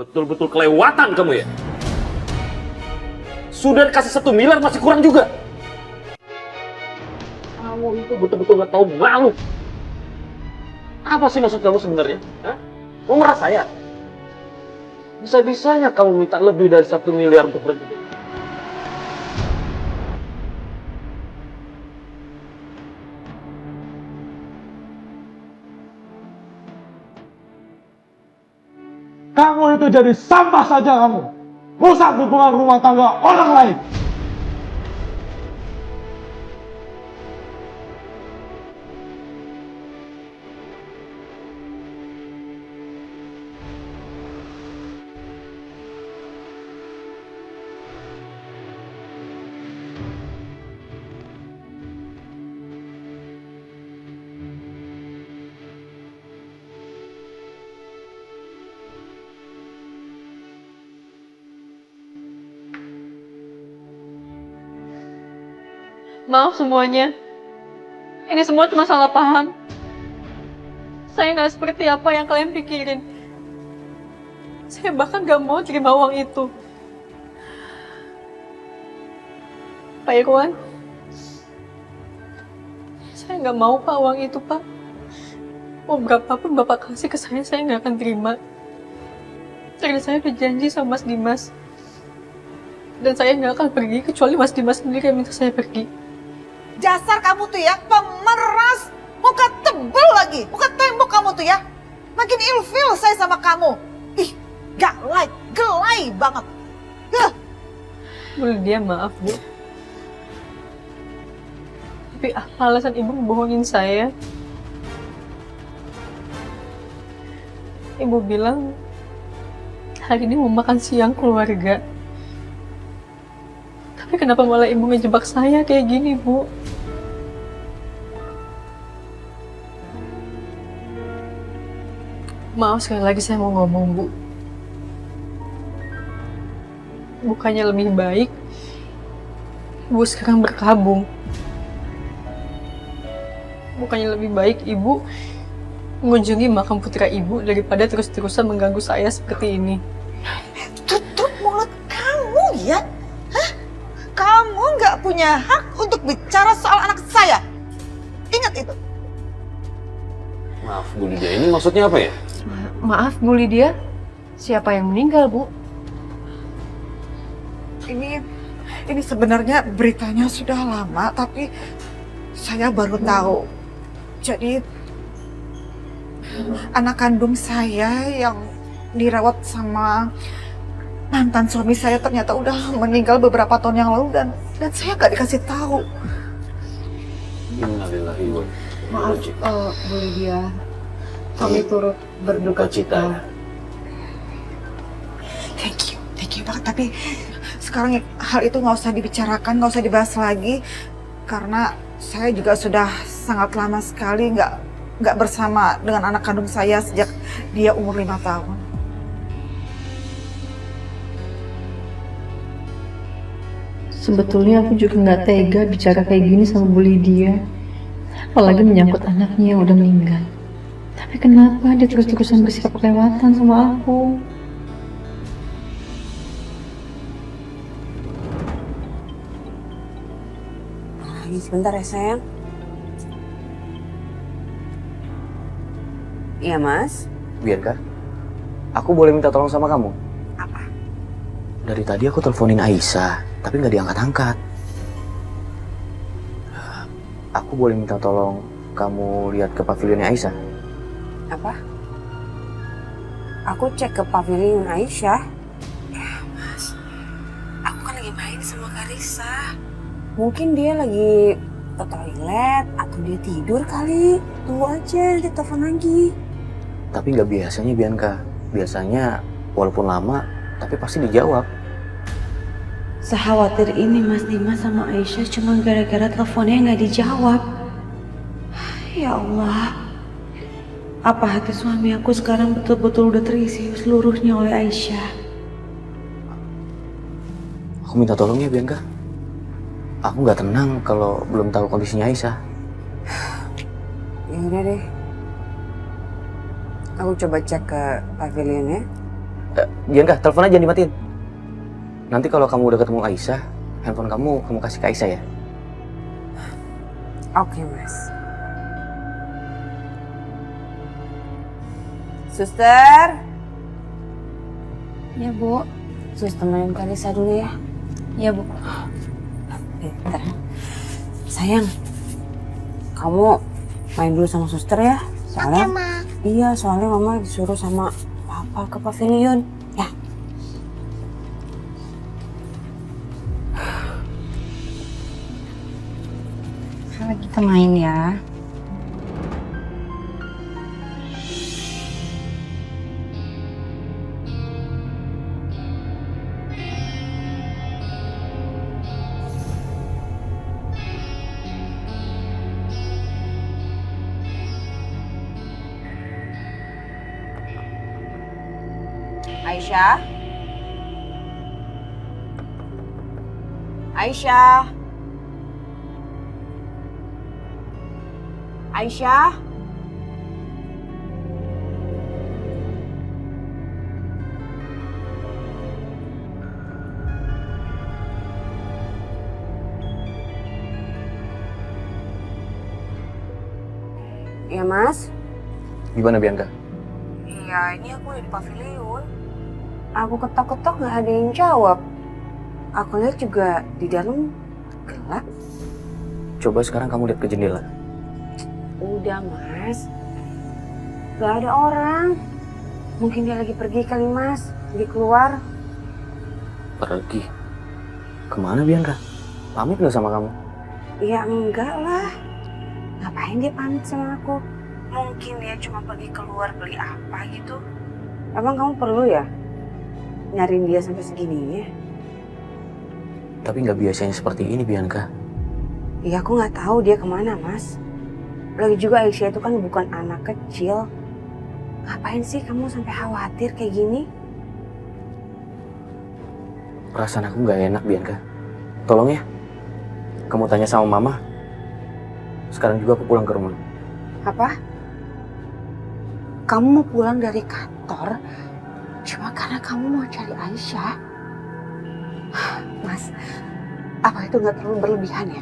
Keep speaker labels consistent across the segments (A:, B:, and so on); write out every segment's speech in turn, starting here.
A: Betul-betul kelewatan kamu ya. Sudah dikasih 1 miliar masih kurang juga. Kamu itu betul-betul gak tahu malu. Apa sih maksud kamu sebenarnya? Hah? Mau merasa saya? Bisa-bisanya kamu minta lebih dari 1 miliar untuk berhenti.
B: Kamu itu jadi sampah saja kamu. Rusak hubungan rumah tangga orang lain.
C: Maaf semuanya. Ini semua cuma salah paham. Saya nggak seperti apa yang kalian pikirin. Saya bahkan nggak mau terima uang itu. Pak Irwan, saya nggak mau Pak uang itu Pak. Mau berapapun Bapak kasih ke saya nggak akan terima. Karena saya berjanji sama Mas Dimas. Dan saya nggak akan pergi kecuali Mas Dimas sendiri yang minta saya pergi.
D: Dasar kamu tuh ya, pemeras. Muka tebel lagi, muka tembok kamu tuh ya. Makin ilfil saya sama kamu. Ih, gelai banget.
C: Bu Lydia, maaf Bu. Tapi apa alasan Ibu membohongin saya? Ibu bilang hari ini mau makan siang keluarga. Tapi kenapa malah Ibu ngejebak saya kayak gini, Bu? Maaf sekali lagi saya mau ngomong, Bu. Bukannya lebih baik, Ibu sekarang berkabung. Bukannya lebih baik Ibu mengunjungi makam putra Ibu daripada terus-terusan mengganggu saya seperti ini.
D: Tutup mulut kamu ya. Hah? Kamu nggak punya hak untuk bicara soal anak saya. Ingat itu.
A: Maaf Bu Lydia, ini maksudnya apa ya?
E: Maaf Bu Lydia, siapa yang meninggal Bu?
D: Ini sebenarnya beritanya sudah lama, tapi saya baru tahu. Jadi anak kandung saya yang dirawat sama mantan suami saya ternyata udah meninggal beberapa tahun yang lalu dan saya nggak dikasih tahu.
A: Innalillahi wa
E: Maaf Bu Lydia, kami turut berduka cita.
D: Thank you banget. Tapi sekarang hal itu nggak usah dibicarakan, nggak usah dibahas lagi, karena saya juga sudah sangat lama sekali nggak bersama dengan anak kandung saya sejak dia umur 5 tahun.
E: Sebetulnya aku juga nggak tega bicara kayak gini sama Bu Lydia, apalagi menyangkut anaknya yang udah meninggal. Tapi kenapa dia terus-terusan bersikap kelewatan sama aku?
F: Sebentar ya sayang. Iya Mas.
G: Bianca, aku boleh minta tolong sama kamu?
F: Apa?
G: Dari tadi aku teleponin Aisyah, tapi nggak diangkat-angkat. Aku boleh minta tolong kamu lihat ke pavilionnya Aisyah?
F: Apa? Aku cek ke pavilion Aisyah. Ya Mas, aku kan lagi main sama Karissa. Mungkin dia lagi ke toilet atau dia tidur kali. Tunggu aja, nanti telepon lagi.
G: Tapi nggak biasanya Bianca. Biasanya walaupun lama, tapi pasti dijawab.
H: Sekhawatir ini Mas Dimas sama Aisyah cuma gara-gara teleponnya nggak dijawab. Ya Allah, apa hati suami aku sekarang betul-betul udah terisi seluruhnya oleh Aisyah?
G: Aku minta tolong ya Bianca. Aku nggak tenang kalau belum tahu kondisinya Aisyah.
F: Ya udah deh. Aku coba cek ke pavilionnya.
G: Bianca, telepon aja dimatiin. Nanti kalau kamu udah ketemu Aisyah, handphone kamu kasih ke Aisyah ya.
F: Oke, Mas. Suster.
E: Ya, Bu.
F: Sus, temenin Karissa dulu ya.
E: Ya, Bu.
F: Bentar. Sayang, kamu main dulu sama suster ya. Soalnya, iya, soalnya mama disuruh sama papa ke pavilion. Ya.
E: Kalau kita main ya.
F: Aisyah. Aisyah. Aisyah. Ya, Mas.
G: Gimana Bianca?
F: Iya, ini aku di pavilion. Aku ketok-ketok nggak ada yang jawab. Aku lihat juga di dalam gelap.
G: Coba sekarang kamu lihat ke jendela.
F: Udah, Mas. Gak ada orang. Mungkin dia lagi pergi kali, Mas. Lagi keluar.
G: Pergi? Kemana Bianca? Pamit nggak sama kamu?
F: Ya enggak lah. Ngapain dia pamit sama aku? Mungkin dia cuma pergi keluar beli apa gitu. Emang kamu perlu ya nyariin dia sampai segininya?
G: Tapi nggak biasanya seperti ini Bianca.
F: Ya aku nggak tahu dia kemana, Mas. Lagi juga Aisyah itu kan bukan anak kecil. Ngapain sih kamu sampai khawatir kayak gini?
G: Perasaan aku nggak enak Bianca. Tolong ya, kamu tanya sama mama. Sekarang juga aku pulang ke rumah.
F: Apa? Kamu mau pulang dari kantor cuma karena kamu mau cari Aisyah? Mas, apa itu nggak terlalu berlebihan ya?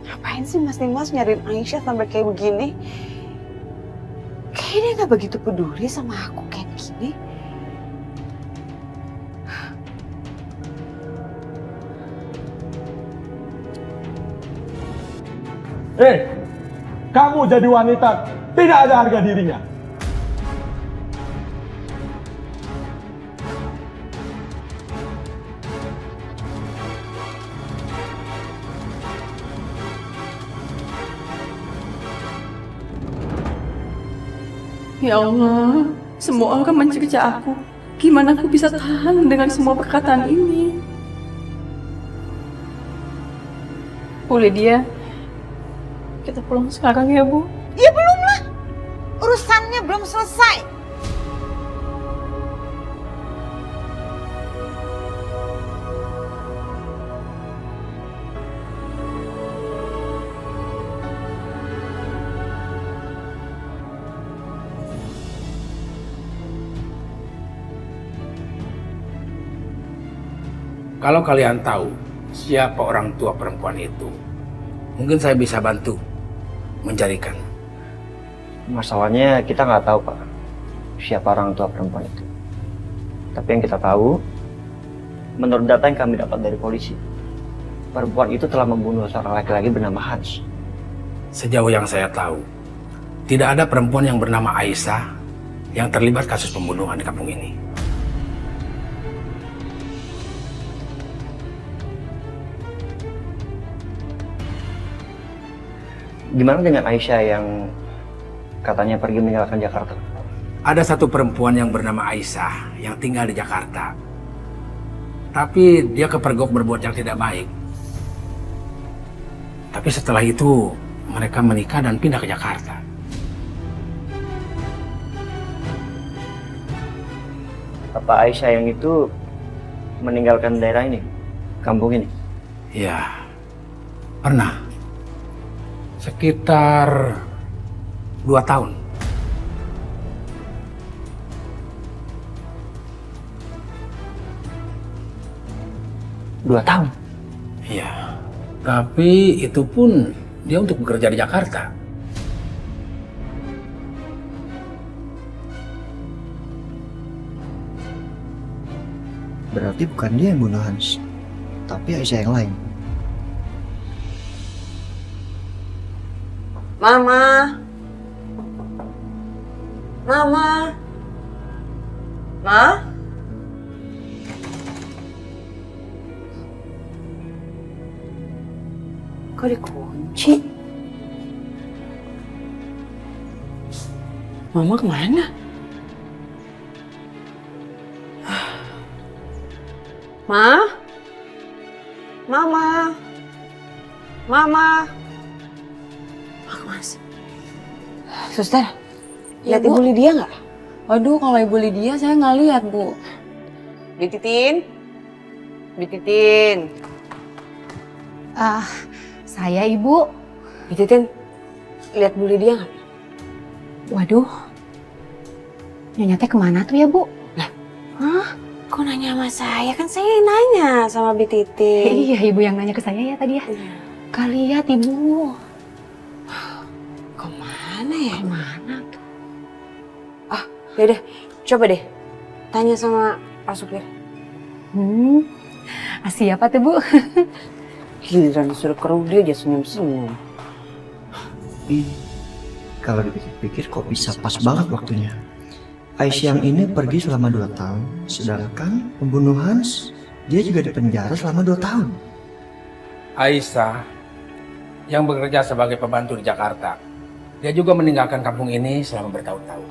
F: Ngapain sih Mas Dimas nyariin Aisyah sampai kayak begini? Kayaknya dia nggak begitu peduli sama aku kayak gini.
B: Kamu jadi wanita tidak ada harga dirinya.
C: Ya Allah, semua orang mencerca aku. Gimana aku bisa tahan dengan semua perkataan ini? Bu Lydia, kita pulang sekarang ya, Bu.
D: Ya belum lah. Urusannya belum selesai.
I: Kalau kalian tahu siapa orang tua perempuan itu, mungkin saya bisa bantu mencarikan.
J: Masalahnya kita nggak tahu Pak, siapa orang tua perempuan itu. Tapi yang kita tahu, menurut data yang kami dapat dari polisi, perempuan itu telah membunuh seorang laki-laki bernama Hans.
I: Sejauh yang saya tahu, tidak ada perempuan yang bernama Aisyah yang terlibat kasus pembunuhan di kampung ini.
J: Gimana dengan Aisyah yang katanya pergi meninggalkan Jakarta?
I: Ada satu perempuan yang bernama Aisyah yang tinggal di Jakarta. Tapi dia kepergok berbuat yang tidak baik. Tapi setelah itu mereka menikah dan pindah ke Jakarta.
J: Apa Aisyah yang itu meninggalkan daerah ini, kampung ini?
I: Ya, pernah. Sekitar 2 tahun.
J: Dua tahun?
I: Iya. Tapi itu pun dia untuk bekerja di Jakarta.
J: Berarti bukan dia yang bunuh Hans, tapi Aisyah yang lain.
F: Mama. Mama. Ma? Kok dikunci? Mama kemana? Ma? Mama? Mama? Mas. Suster,
C: Ya,
F: lihat
C: Bu.
F: Ibu Lydia nggak?
C: Waduh, kalau Ibu Lydia saya nggak lihat, Bu.
F: Dititin? Dititin?
E: Saya Ibu.
F: Dititin, lihat Bu Lydia nggak?
E: Waduh. Nyonya teh kemana tuh ya, Bu?
F: Hah? Kok nanya sama saya? Kan saya yang nanya sama Bi Titin.
E: Iya, Ibu yang nanya ke saya ya tadi ya. Kali lihat Ibu.
F: Kemana ya?
E: Kemana tuh?
F: Yaudah, coba deh tanya sama Pak Supir.
E: Siapa tuh, Bu?
F: Giliran disuruh keruk dia aja senyum-senyum.
J: Kalau dipikir-pikir kok bisa pas banget waktunya. Aisyah yang ini pergi selama 2 tahun, sedangkan pembunuh Hans, dia juga dipenjara selama 2 tahun.
I: Aisyah yang bekerja sebagai pembantu di Jakarta. Dia juga meninggalkan kampung ini selama bertahun-tahun.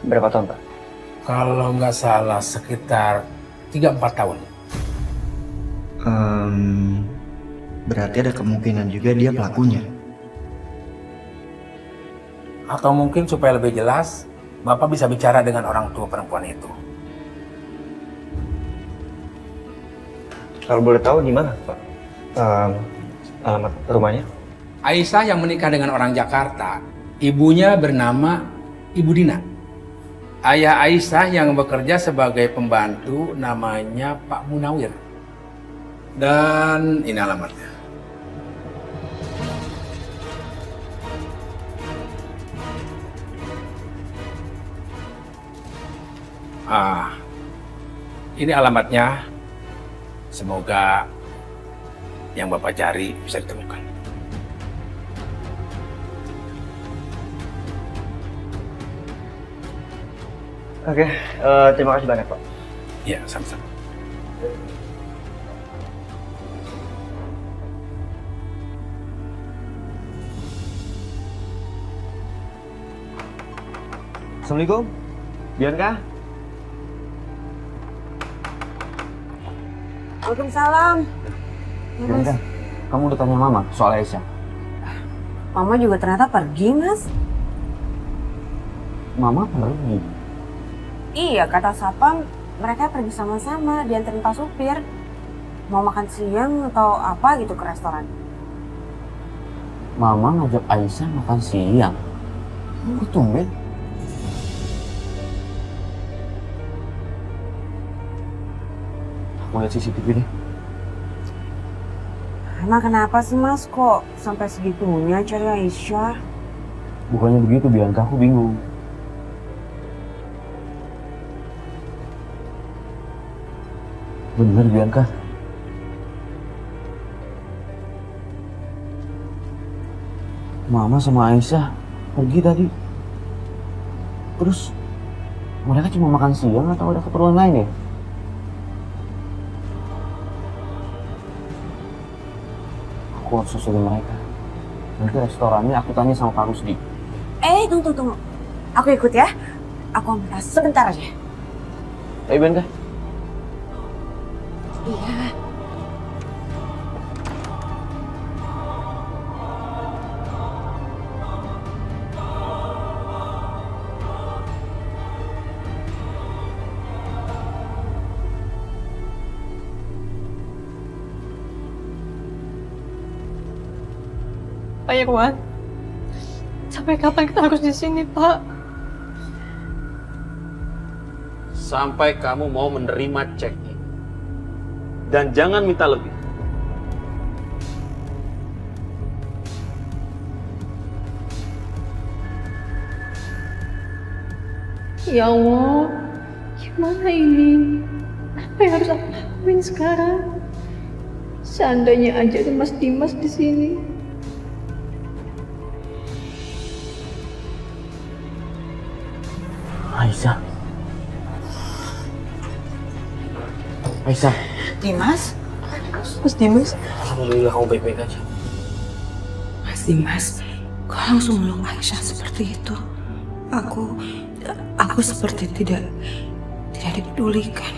J: Berapa tahun, Pak?
I: Kalau nggak salah sekitar 3-4 tahun.
J: Berarti ada kemungkinan juga dia pelakunya.
I: Atau mungkin supaya lebih jelas, Bapak bisa bicara dengan orang tua perempuan itu.
J: Kalau boleh tahu di mana, Pak? Alamat rumahnya?
I: Aisyah yang menikah dengan orang Jakarta, ibunya bernama Ibu Dina. Ayah Aisyah yang bekerja sebagai pembantu namanya Pak Munawir. Dan ini alamatnya. Ini alamatnya. Semoga yang Bapak cari bisa ditemukan.
J: Oke, terima kasih banyak, Pak.
I: Ya, sama-sama.
J: Assalamualaikum, Bianca.
F: Waalaikumsalam.
G: Bianca, kamu udah tanya Mama soal Aisyah?
F: Mama juga ternyata pergi, Mas.
G: Mama pergi?
F: Iya, kata Sapam, mereka pergi sama-sama, dianterin Pak Supir. Mau makan siang atau apa gitu ke restoran.
G: Mama ngajak Aisyah makan siang? Kok tumben? Aku lihat CCTV deh.
F: Emang kenapa sih, Mas? Kok sampai segitunya cari Aisyah?
G: Bukannya begitu, Bianca. Aku bingung. Bener, Bianca. Mama sama Aisyah pergi tadi. Terus mereka cuma makan siang atau ada keperluan lain ya? Aku harus susulin mereka. Nanti restorannya aku tanya sama Pak Rusdi.
F: Tunggu. Aku ikut ya. Aku ambil tas sebentar aja.
G: Ayo, Bianca.
F: Iya.
C: Pak Irwan, sampai kapan kita harus di sini, Pak?
A: Sampai kamu mau menerima cek ini. Dan jangan minta lebih.
E: Ya Allah, gimana ini? Apa yang harus aku lakuin sekarang? Seandainya aja ada Mas Dimas di sini.
G: Aisyah. Aisyah.
D: Dimas?
C: Mas Dimas?
G: Alhamdulillah kamu baik-baik aja.
H: Mas Dimas, kok langsung meluk Aisyah seperti itu? Aku seperti tidak dipedulikan.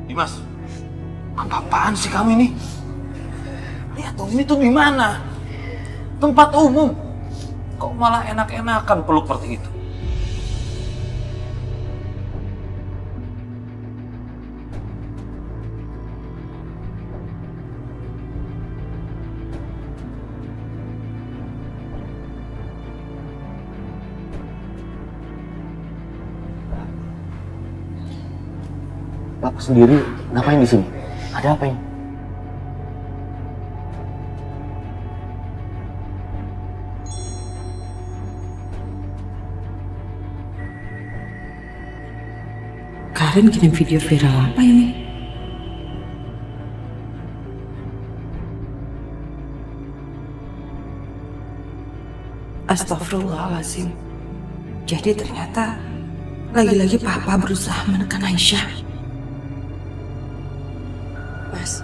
A: Dimas, apa-apaan sih kamu ini? Lihat dong, ini tuh di mana? Tempat umum. Kok malah enak-enakan peluk seperti itu?
G: Bapak sendiri ngapain di sini? Ada apa ini?
H: Karen kirim video viral apa ini? Astagfirullahaladzim. Jadi ternyata lagi-lagi Papa berusaha menekan Aisyah.
F: Mas,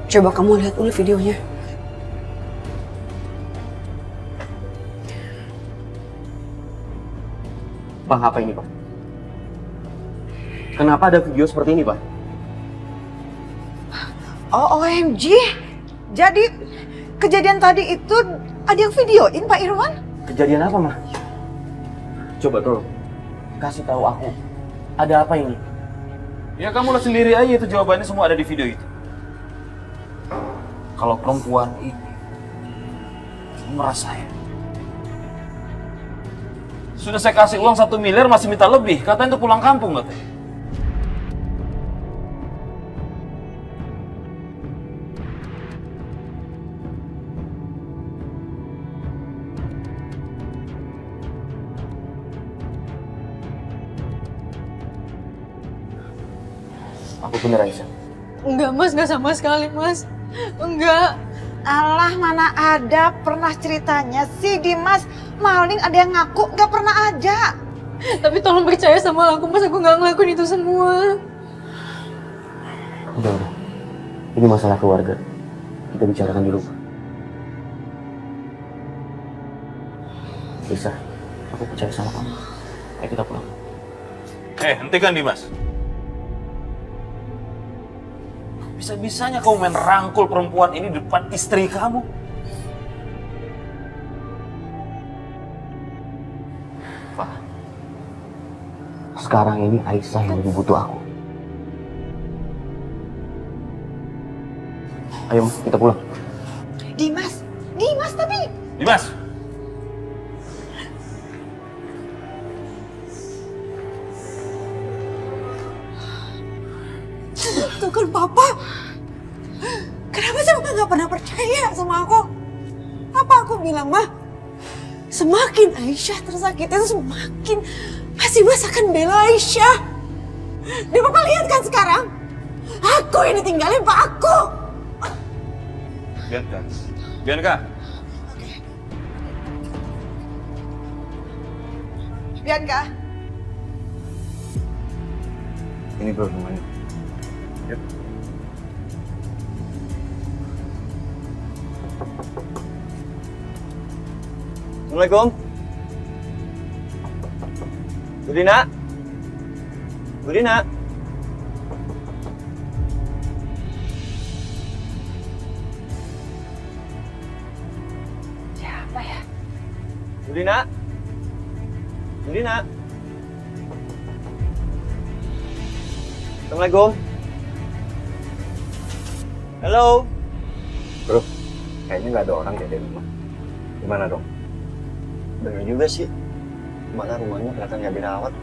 F: coba kamu lihat dulu videonya.
G: Pak, apa ini, Pak? Kenapa ada video seperti ini, Pak?
D: Oh, OMG. Jadi kejadian tadi itu ada yang videoin Pak Irwan?
G: Kejadian apa, Ma? Coba tolong kasih tahu aku. Ada apa ini?
A: Ya kamu lihat sendiri aja, itu jawabannya semua ada di video itu. Kalau perempuan ini merasa saya. Sudah saya kasih uang 1 miliar masih minta lebih. Katanya untuk pulang kampung katanya.
G: Aku bener, Aisyah.
C: Enggak, Mas. Enggak sama sekali, Mas. Enggak.
D: Alah, mana ada pernah ceritanya si Dimas maling ada yang ngaku, nggak pernah aja.
C: Tapi tolong percaya sama aku, Mas. Aku nggak ngelakuin itu semua.
G: Udah. Ini masalah keluarga. Kita bicarakan dulu. Bisa. Aku percaya sama kamu. Ayo kita pulang.
A: Hentikan Dimas. Bisa-bisanya kamu main rangkul perempuan ini di depan istri kamu.
G: Pak, sekarang ini Aisyah yang lebih butuh aku. Ayo, kita pulang.
D: Dimas tapi...
A: Dimas!
D: Tuh kan Papa. Kenapa sih Papa nggak pernah percaya sama aku? Apa aku bilang, Mah? Semakin Aisyah tersakiti, semakin Mas Dimas akan bela Aisyah. Dan Papa lihat kan sekarang? Aku ini tinggalin Pak aku.
A: Bianca. Bianca.
D: Bianca.
G: Ini bro rumahnya. Yuk.
J: Assalamualaikum. Budina. Budina.
D: Siapa ya?
J: Budina. Budina. Assalamualaikum. Halo.
G: Bro, kayaknya nggak ada orang deh di rumah. Gimana dong?
J: Bener juga sih. Mana rumahnya kelihatan nggak dirawat.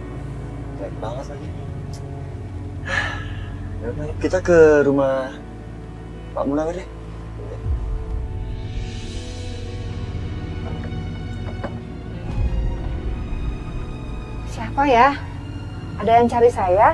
J: Baik banget lagi. Yaudah, kita ke rumah Pak Munawir deh.
F: Siapa ya? Ada yang cari saya?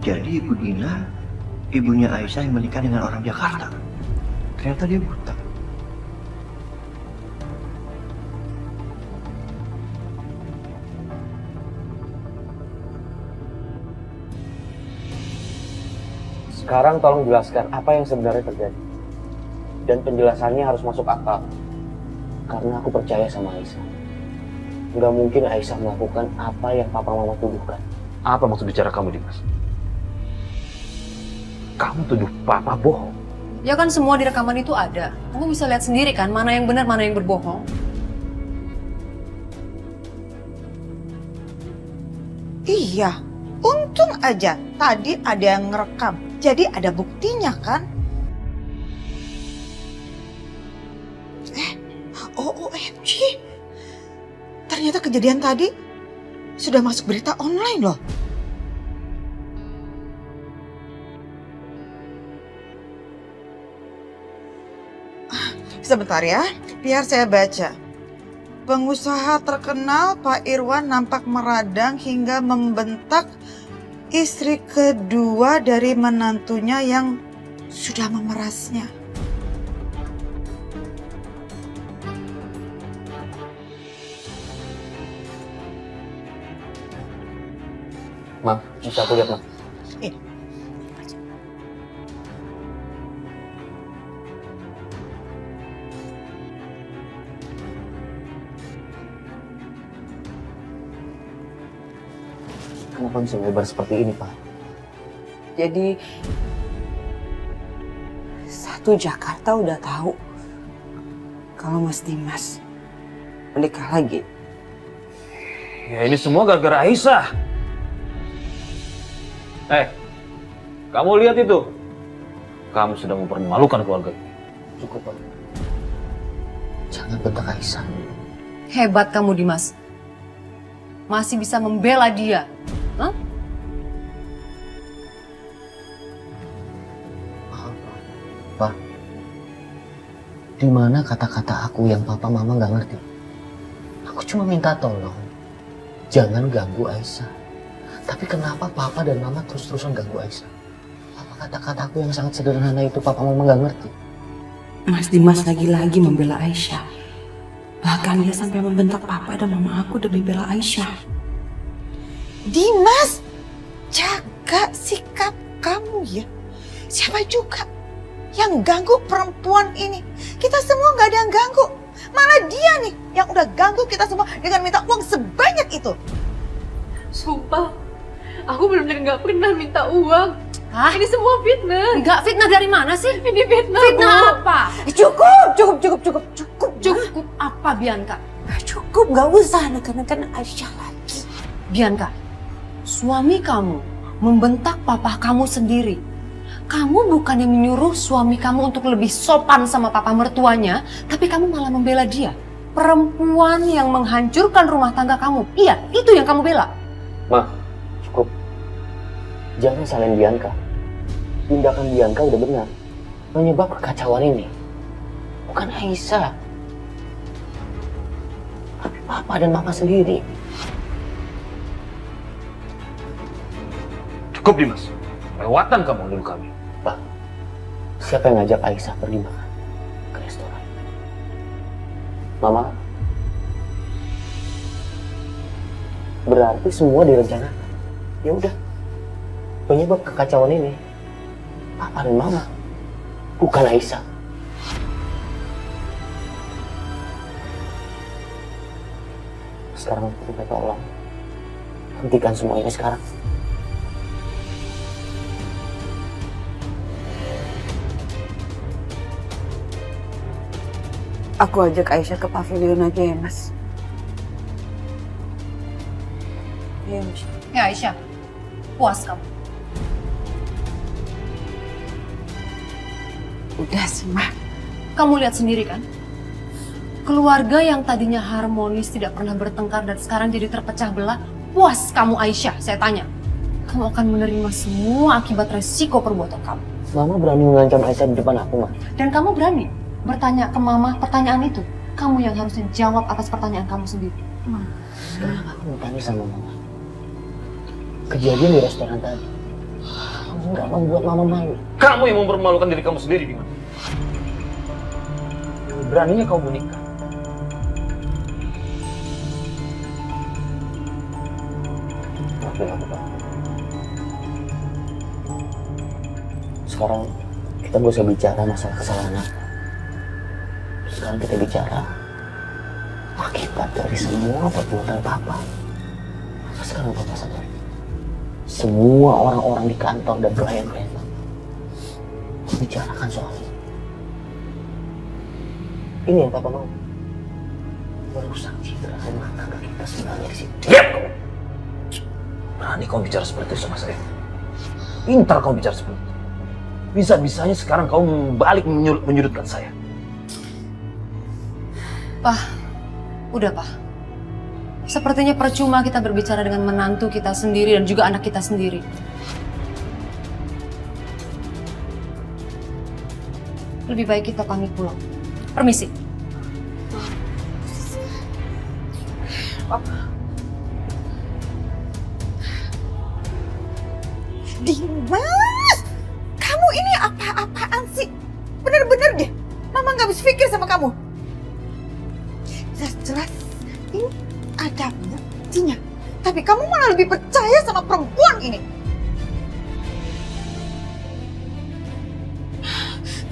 J: Jadi Ibu Dina, ibunya Aisyah yang menikah dengan orang Jakarta. Ternyata dia buta.
G: Sekarang tolong jelaskan apa yang sebenarnya terjadi. Dan penjelasannya harus masuk akal. Karena aku percaya sama Aisyah. Nggak mungkin Aisyah melakukan apa yang papa mama tuduhkan.
A: Apa maksud bicara kamu, Dimas? Kamu tuduh papa bohong.
C: Ya kan semua di rekaman itu ada. Kamu bisa lihat sendiri kan mana yang benar, mana yang berbohong.
D: Iya, untung aja tadi ada yang ngerekam. Jadi ada buktinya kan? OMG. Ternyata kejadian tadi sudah masuk berita online loh. Sebentar ya, biar saya baca. Pengusaha terkenal Pak Irwan nampak meradang hingga membentak istri kedua dari menantunya yang sudah memerasnya.
G: Mam, bisa aku lihat, Mam?
D: Ini.
G: Kenapa bisa lebar seperti ini, Pak?
F: Jadi satu Jakarta udah tahu kalau Mas Dimas menikah lagi.
A: Ya ini semua gara-gara Aisyah. Kamu lihat itu? Kamu sudah mempermalukan keluarga ini.
G: Cukup, Pak. Jangan bentak Aisyah.
C: Hebat kamu, Dimas. Masih bisa membela dia. Hah?
G: Maaf, Pak. Di mana kata-kata aku yang papa mama nggak ngerti? Aku cuma minta tolong, jangan ganggu Aisyah. Tapi kenapa papa dan mama terus-terusan ganggu Aisyah? Apa kata-kataku yang sangat sederhana itu papa mama nggak ngerti?
H: Mas Dimas lagi-lagi membela Aisyah. Bahkan dia sampai membentak papa dan mama aku demi bela Aisyah.
D: Dimas, jaga sikap kamu ya. Siapa juga yang ganggu perempuan ini? Kita semua nggak ada yang ganggu. Malah dia nih yang udah ganggu kita semua dengan minta uang sebanyak itu.
C: Sumpah, aku benar-benar nggak pernah minta uang.
F: Hah?
C: Ini semua fitnah.
F: Enggak, fitnah dari mana sih?
C: Ini fitnah,
F: Fitnah
C: Bu.
F: apa? Cukup apa, Bianca? Cukup, nggak usah neken-neken Aisyah lagi.
C: Bianca, suami kamu membentak papa kamu sendiri. Kamu bukannya menyuruh suami kamu untuk lebih sopan sama papa mertuanya, tapi kamu malah membela dia. Perempuan yang menghancurkan rumah tangga kamu. Iya, itu yang kamu bela.
G: Ma, cukup. Jangan salahin Bianca. Tindakan Bianca udah benar. Penyebab kekacauan ini bukan Aisyah, tapi papa dan mama sendiri.
A: Cukup, Dimas. Lewatan kamu dulu kami.
G: Pak, siapa yang ngajak Aisyah pergi makan ke restoran? Mama? Berarti semua direncanakan. Ya udah, penyebab kekacauan ini papa dan mama, bukan Aisyah. Sekarang aku minta tolong, Hentikan semua ini sekarang.
D: Aku ajak Aisyah ke pavilion aja ya, Mas. Iya, Mas.
K: Ya Aisyah, puas kamu.
D: Udah sih, Ma.
K: Kamu lihat sendiri kan? Keluarga yang tadinya harmonis, tidak pernah bertengkar dan sekarang jadi terpecah belah. Puas kamu Aisyah, saya tanya. Kamu akan menerima semua akibat resiko perbuatan kamu.
G: Mama berani mengancam Aisyah di depan aku, Ma.
K: Dan kamu berani bertanya ke mama pertanyaan itu. Kamu yang harusnya jawab atas pertanyaan kamu sendiri.
G: Sekarang aku mau tanya sama Mama. Kejadian di restoran tadi, nggak membuat Mama malu.
A: Kamu yang mempermalukan diri kamu sendiri, Bima. Beraninya kau menikah.
G: Maafin aku, Pak. Sekarang kita gak usah bicara masalah kesalahan aku. Sekarang kita bicara akibat dari semua perbuatan Papa. Sekarang Papa sadar. Semua orang-orang di kantor dan klien-klien bicarakan soal ini. Ini yang Papa mau. Merusak citra rumah tangga kita sebenarnya di sini.
A: Diam kamu! Berani kau bicara seperti itu sama saya. Pintar kau bicara seperti itu. Bisa-bisanya sekarang kau balik menyudutkan saya.
K: Pak, udah Pak. Sepertinya percuma kita berbicara dengan menantu kita sendiri dan juga anak kita sendiri. Lebih baik kita pamit pulang. Permisi.
D: Dimas! Kamu ini apa-apaan sih? Bener-bener deh. Mama nggak habis pikir sama kamu. Jelas-jelas ini ada buktinya. Tapi kamu malah lebih percaya sama perempuan ini.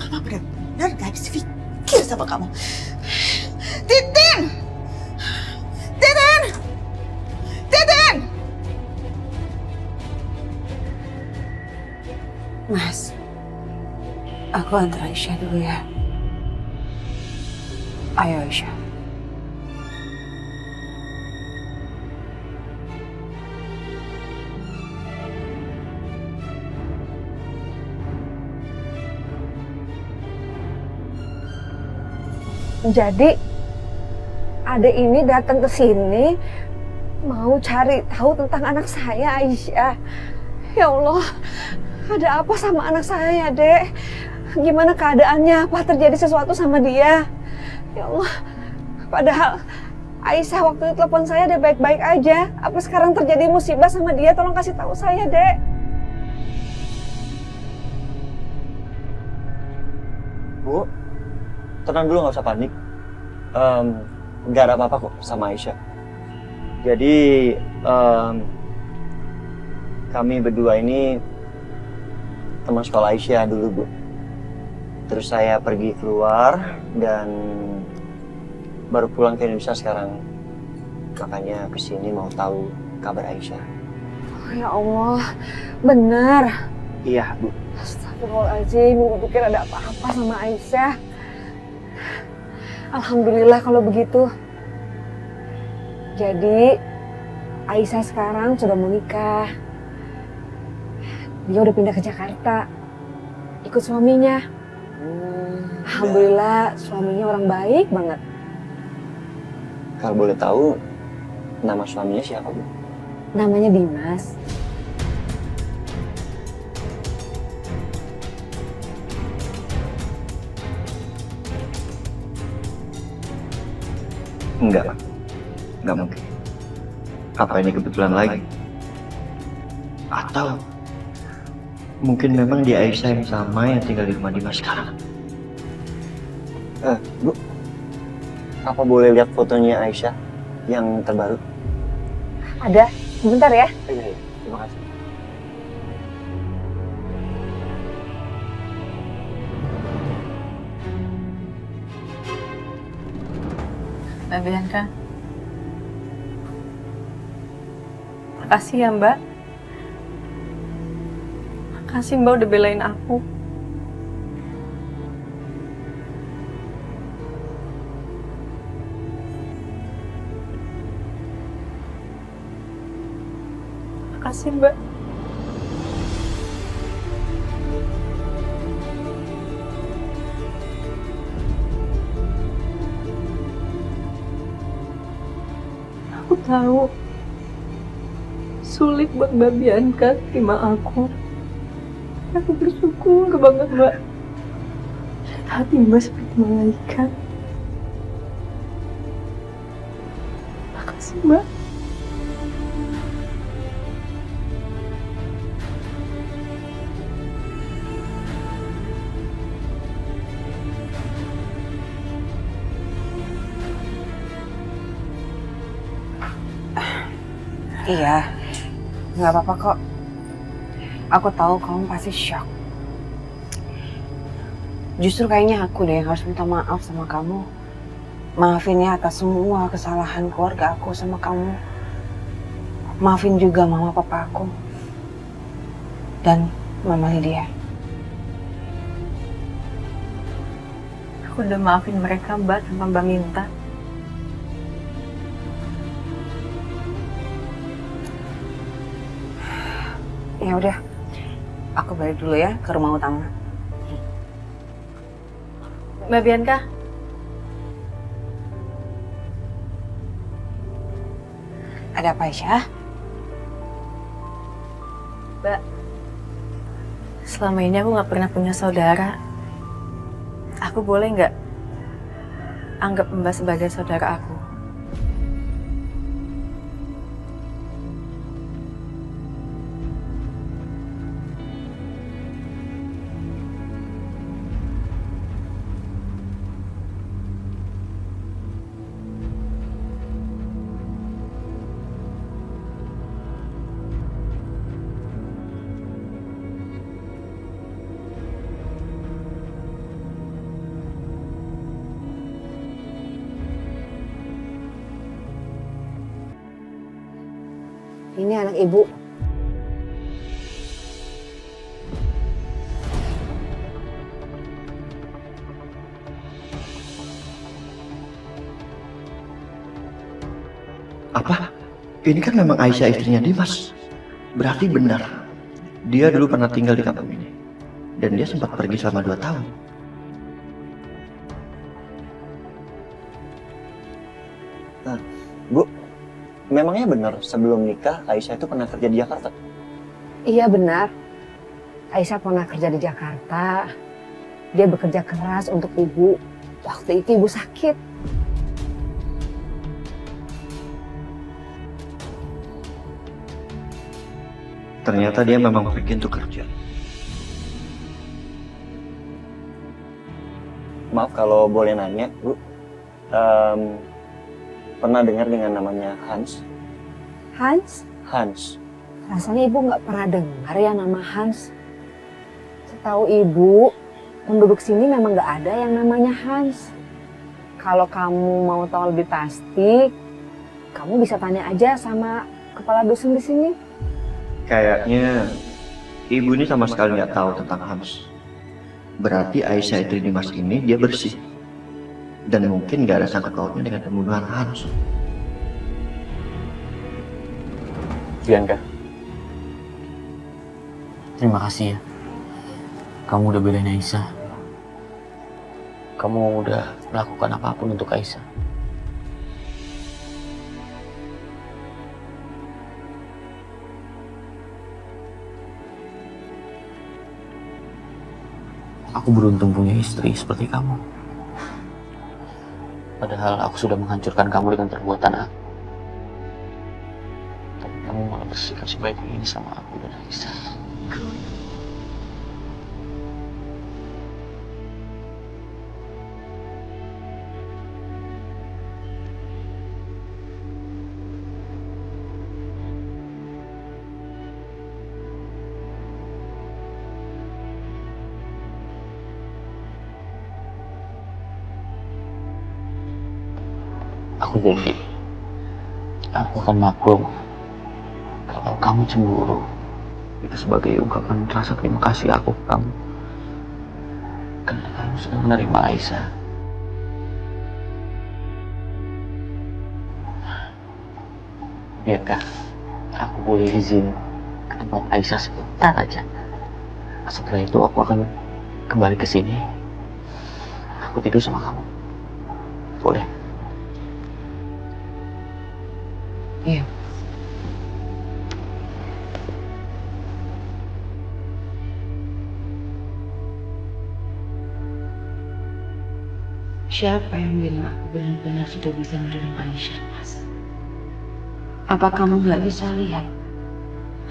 D: Mama benar-benar gak habis pikir sama kamu. Titin! Titin! Titin!
F: Mas, aku antar Aisyah dulu ya. Ayo Aisyah.
H: Jadi adek ini datang ke sini mau cari tahu tentang anak saya Aisyah. Ya Allah, ada apa sama anak saya, Dek? Gimana keadaannya? Apa terjadi sesuatu sama dia? Ya Allah, padahal Aisyah waktu itu telepon saya dia baik-baik aja. Apa sekarang terjadi musibah sama dia? Tolong kasih tahu saya, Dek.
J: Bu, tenang dulu, nggak usah panik. Nggak ada apa-apa kok sama Aisyah. Jadi kami berdua ini teman sekolah Aisyah dulu, Bu. Terus saya pergi keluar dan baru pulang ke Indonesia sekarang. Makanya kesini mau tahu kabar Aisyah.
H: Oh, ya Allah, benar.
J: Iya, Bu.
H: Astagfirullahaladzim, Ibu pikir ada apa-apa sama Aisyah. Alhamdulillah kalau begitu. Jadi, Aisyah sekarang sudah mau nikah. Dia udah pindah ke Jakarta. Ikut suaminya. Alhamdulillah, suaminya orang baik banget.
J: Kalau boleh tahu, nama suaminya siapa, Bu?
H: Namanya Dimas.
J: Enggak, enggak mungkin. Apa ini kebetulan lagi? Atau mungkin memang dia Aisyah yang sama yang tinggal di rumah Dimas sekarang. Bu, apa boleh lihat fotonya Aisyah yang terbaru?
H: Ada, sebentar ya.
J: Iya, terima kasih.
C: Mbak Bianca. Makasih ya Mbak. Makasih Mbak udah belain aku. Makasih Mbak. Aku tahu sulit buat Mbak Bianca terima aku. Aku bersyukur banget Mbak. Hati Mbak seperti malaikat. Makasih Mbak.
F: Iya, nggak apa-apa kok. Aku tahu kamu pasti shock. Justru kayaknya aku deh yang harus minta maaf sama kamu. Maafin ya atas semua kesalahan keluarga aku sama kamu. Maafin juga mama papa aku. Dan mama Lydia.
C: Aku udah maafin mereka Mbak tanpa Mbak minta.
F: Ya udah, aku balik dulu ya ke rumah utama.
C: Mbak Bianca.
F: Ada apa Aisyah?
C: Mbak, selama ini aku nggak pernah punya saudara. Aku boleh nggak anggap Mbak sebagai saudara aku?
F: Ini anak ibu.
J: Apa? Ini kan memang Aisyah istrinya Dimas. Berarti benar. Dia dulu pernah tinggal di kampung ini. Dan dia sempat pergi selama 2 tahun. Nah, Bu, memangnya benar sebelum nikah Aisyah itu pernah kerja di Jakarta?
F: Iya benar. Aisyah pernah kerja di Jakarta. Dia bekerja keras untuk ibu. Waktu itu ibu sakit.
J: Ternyata dia memang pergi untuk kerja. Maaf kalau boleh nanya, Bu. Pernah dengar dengan namanya Hans?
F: Hans?
J: Hans.
F: Rasanya ibu nggak pernah dengar ya nama Hans. Setahu ibu, penduduk sini memang nggak ada yang namanya Hans. Kalau kamu mau tahu lebih pasti, kamu bisa tanya aja sama kepala dusun di sini.
J: Kayaknya ibu ini sama sekali nggak tahu tentang Hans. Berarti Aisyah istri Dimas ini dia bersih. Dan mungkin nggak ada sangkut pautnya dengan pembunuhan Hans.
G: Bianca, terima kasih ya. Kamu udah belain Aisyah. Kamu udah melakukan apapun untuk Aisyah. Aku beruntung punya istri seperti kamu. Padahal aku sudah menghancurkan kamu dengan perbuatan aku. Tapi kamu malah bersikap sebaik ini sama aku dan Aisyah. Aku janji, aku akan maklum kalau Kalau kamu cemburu, itu sebagai ungkapan rasa terima kasih aku ke kamu. Karena kamu sudah menerima Aisyah. Biarkah aku boleh izin ke tempat Aisyah sebentar aja. Setelah itu aku akan kembali ke sini. Aku tidur sama kamu. Boleh?
F: Iya.
H: Siapa yang bilang aku benar-benar sudah bisa menerima Aisyah, Mas? Apa kamu nggak bisa lihat?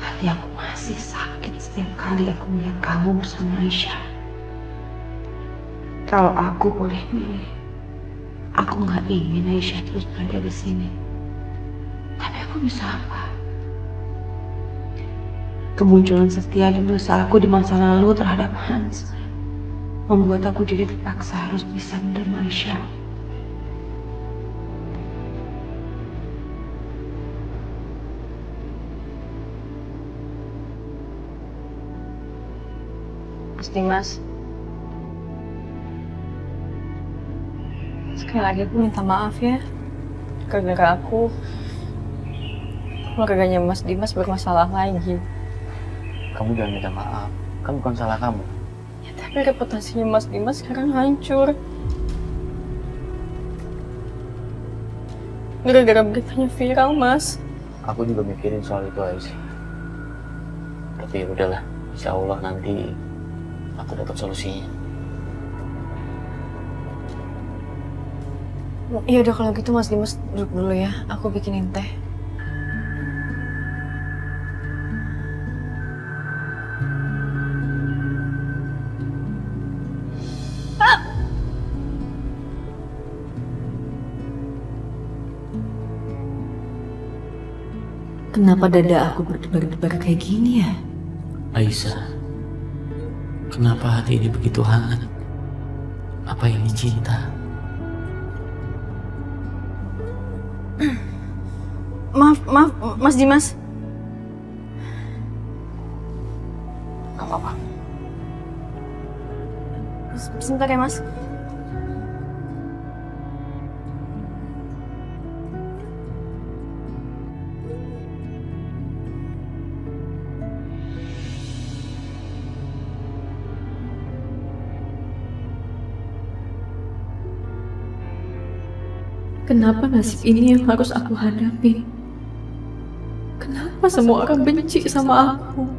H: Hati aku masih sakit setiap kali aku melihat kamu bersama Aisyah. Kalau aku boleh milih, aku nggak ingin Aisyah terus berada di sini. Tapi aku bisa apa? Kemunculan setia dan dosa aku di masa lalu terhadap Hans membuat aku jadi terpaksa harus bisa menerima Aisyah.
C: Mas Dimas, sekali lagi aku minta maaf ya. Gara-gara aku, keluarganya Mas Dimas bermasalah lagi.
G: Kamu jangan minta maaf. Kan bukan salah kamu.
C: Ya, tapi reputasinya Mas Dimas sekarang hancur. Gara-gara beritanya viral, Mas.
G: Aku juga mikirin soal itu, Aisyah. Tapi ya udahlah, insya Allah nanti aku dapat solusinya.
C: Ya udah kalau gitu Mas Dimas duduk dulu ya. Aku bikinin teh.
E: Kenapa dada aku berdebar-debar kayak gini ya?
G: Aisyah, kenapa hati ini begitu hangat? Apa ini cinta?
C: Maaf, Mas Dimas.
G: Gak apa-apa.
C: Sebentar ya, Mas.
E: Kenapa nasib ini yang harus aku hadapi? Kenapa semua orang benci sama aku?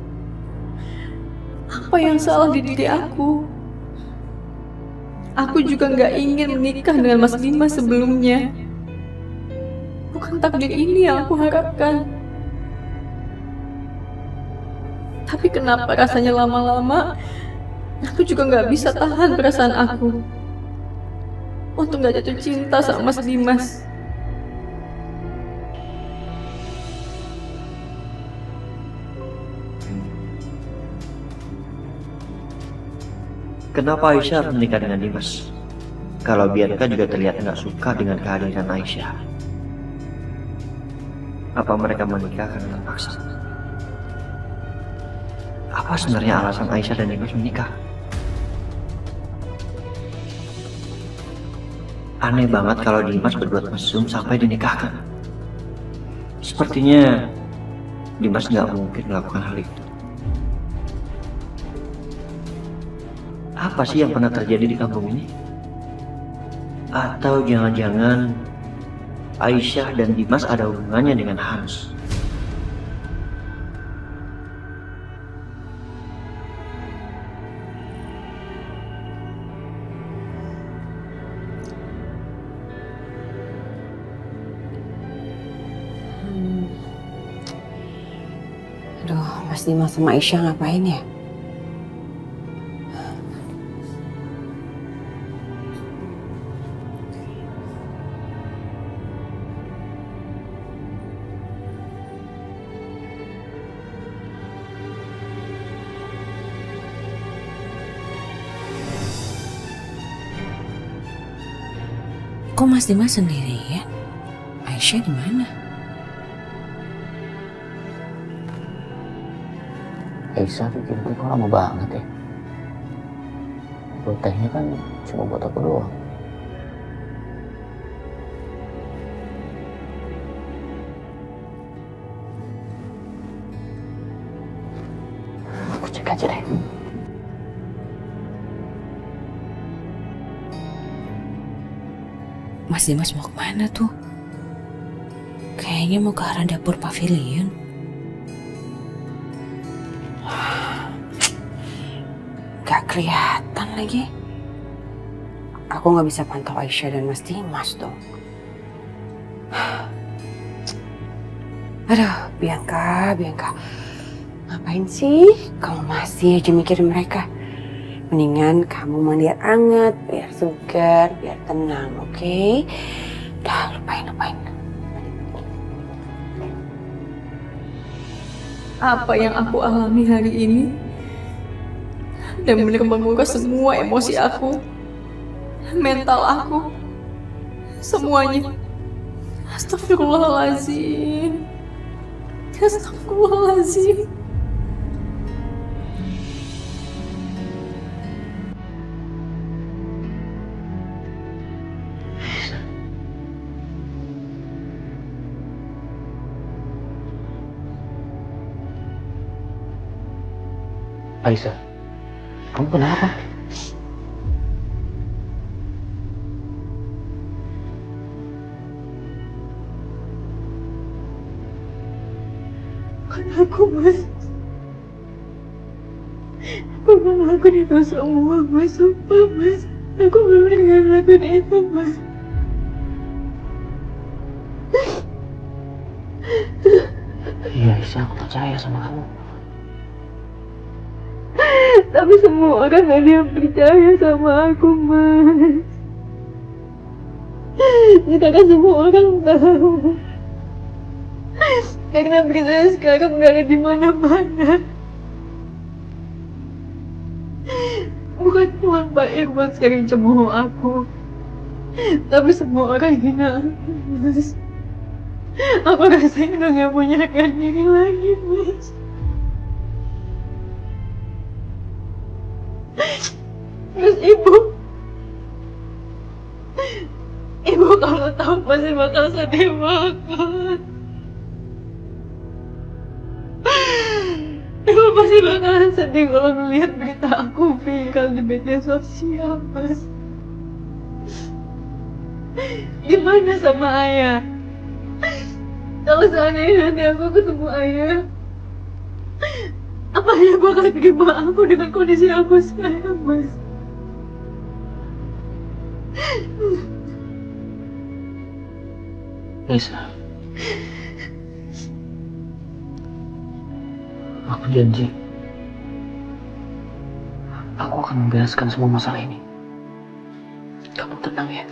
E: Apa yang salah di diri aku? Aku juga nggak ingin menikah dengan Mas Dimas sebelumnya. Bukan takdir ini yang aku harapkan. Tapi kenapa rasanya lama-lama aku juga nggak bisa tahan perasaan aku untuk nggak jatuh cinta sama Mas Dimas.
J: Kenapa Aisyah harus menikah dengan Dimas? Kalau Bianca juga terlihat nggak suka dengan kehadiran Aisyah. Apa mereka menikah karena terpaksa? Apa sebenarnya alasan Aisyah dan Dimas menikah? Aneh banget kalau Dimas berbuat mesum sampai dinikahkan. Sepertinya Dimas nggak mungkin melakukan hal itu. Apa sih yang pernah terjadi di kampung ini? Atau jangan-jangan Aisyah dan Dimas ada hubungannya dengan Hans?
F: Aduh, Mas Dimas sama Aisyah ngapain ya? Kok Mas Dimas sendirian? Aisyah di mana?
G: Aisyah bikin teh kok lama banget ya. Buat tehnya kan cuma buat aku doang. Aku cek aja deh.
F: Mas Dimas mau kemana tuh? Kayaknya mau ke arah dapur pavilion. Gak kelihatan lagi. Aku gak bisa pantau Aisyah dan Mas Dimas dong. Aduh, Bianca. Ngapain sih kamu masih aja mikirin mereka? Mendingan kamu mandi air hangat, biar segar, biar tenang, oke? Udah, lupain.
C: Apa yang aku alami hari ini benar-benar menguras semua emosi aku, mental aku, semuanya. Astagfirullahaladzim.
G: Aisyah, kamu kenapa?
C: Aku mas, aku gak ngelakuin itu semua mas, sumpah mas. Aku bener-bener gak ngelakuin itu mas.
G: Iya Aisyah, aku percaya sama kamu.
C: Tapi semua orang gak ada yang percaya sama aku mas. Sedangkan semua orang tahu. Karena berita sekarang gak ada di mana-mana. Bukan cuma Pak Irwan sekarang cemooh aku, tapi semua orang hina aku, mas. Aku rasanya udah gak punya harga diri lagi, mas. Terus ibu kalau tahu pasti bakal sedih banget. Ibu pasti bakalan sedih kalau melihat berita aku viral di media sosial, mas. Gimana sama ayah? Kalau seandainya nanti aku ketemu ayah, apa ayah bakal terima aku dengan kondisi aku sekarang, mas?
G: Aisyah, aku janji aku akan membereskan semua masalah ini. Kamu tenang ya.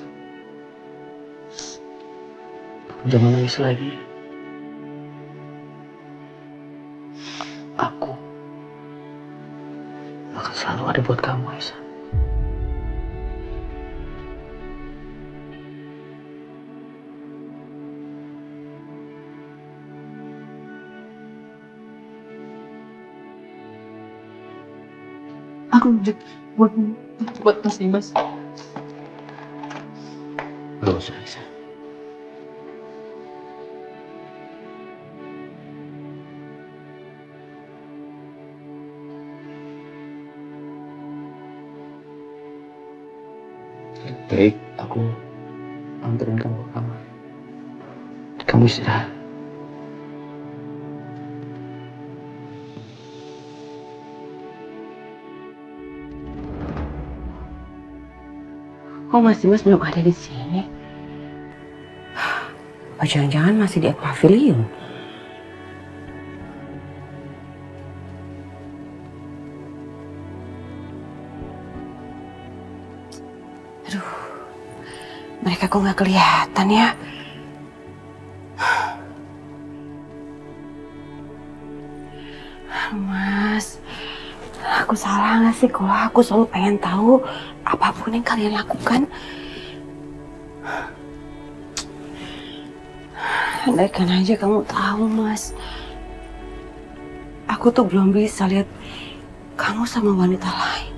G: Jangan nangis lagi. Aku akan selalu ada buat kamu, Aisyah.
C: Aku buat Mas Dimas.
G: Gak usah, Aisyah. Baik, aku anterin kamu ke kamar. Kamu istirahat.
F: Kok Mas Dimas belum ada di sini? Apa jangan-jangan masih di pavilion? Aduh, mereka kok nggak kelihatan ya? Mas, aku salah nggak sih kalau aku selalu pengen tahu apapun yang kalian lakukan? Andaikan aja kamu tahu, Mas. Aku
H: Aku tuh belum bisa lihat kamu sama wanita lain.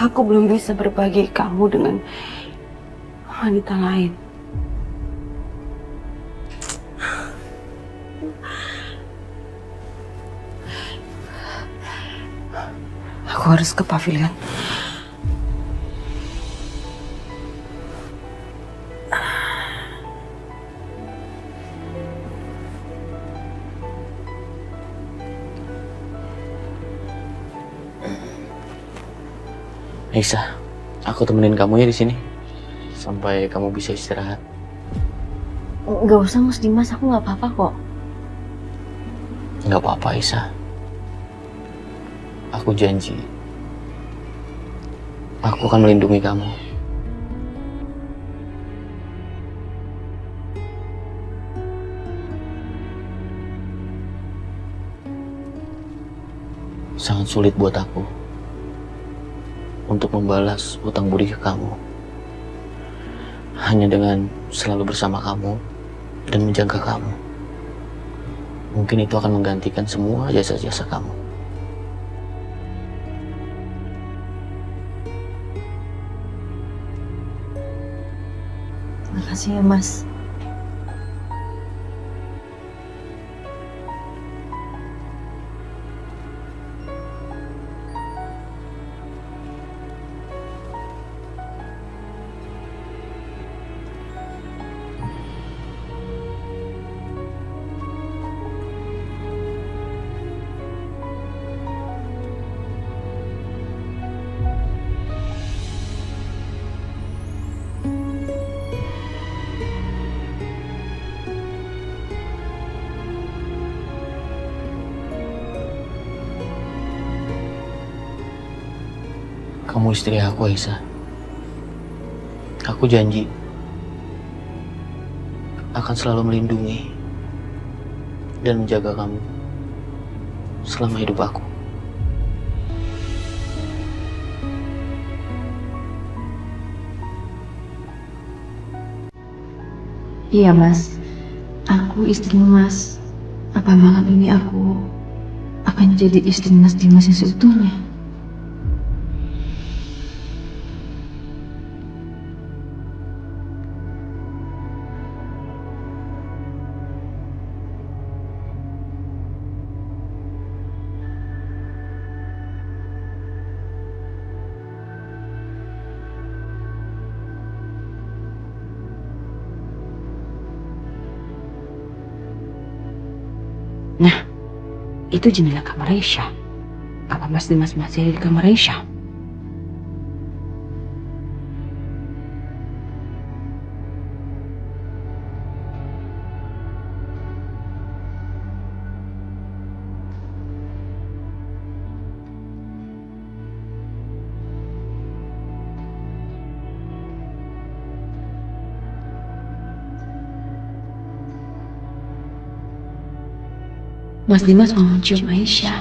H: Aku belum bisa berbagi kamu dengan wanita lain. Aku harus ke pavilion.
G: Aisyah, aku temenin kamu ya di sini sampai kamu bisa istirahat.
K: Gak usah Mas Dimas, aku gak apa-apa kok.
G: Nggak apa-apa Aisyah. Aku janji, aku akan melindungi kamu. Sangat sulit buat aku untuk membalas hutang budi ke kamu. Hanya dengan selalu bersama kamu dan menjaga kamu. Mungkin itu akan menggantikan semua jasa-jasa kamu.
K: Makasih ya Mas.
G: Kamu istri aku, Aisyah. Aku janji akan selalu melindungi dan menjaga kamu selama hidup aku.
E: Iya Mas, aku istri Mas. Apa malam ini aku akan jadi istri Mas Dimas yang seutuhnya? Nah, itu jendela kamar Aisyah. Apa Mas Dimas masih ada di kamar Aisyah? Mas Dimas mau mencium Aisyah.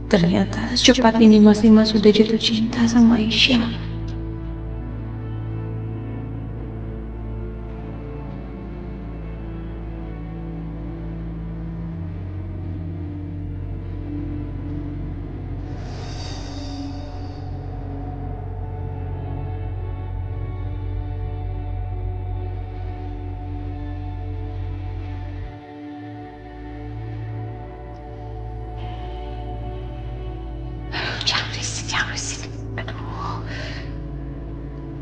E: Ternyata secepat ini Mas Dimas sudah jatuh cinta sama Aisyah.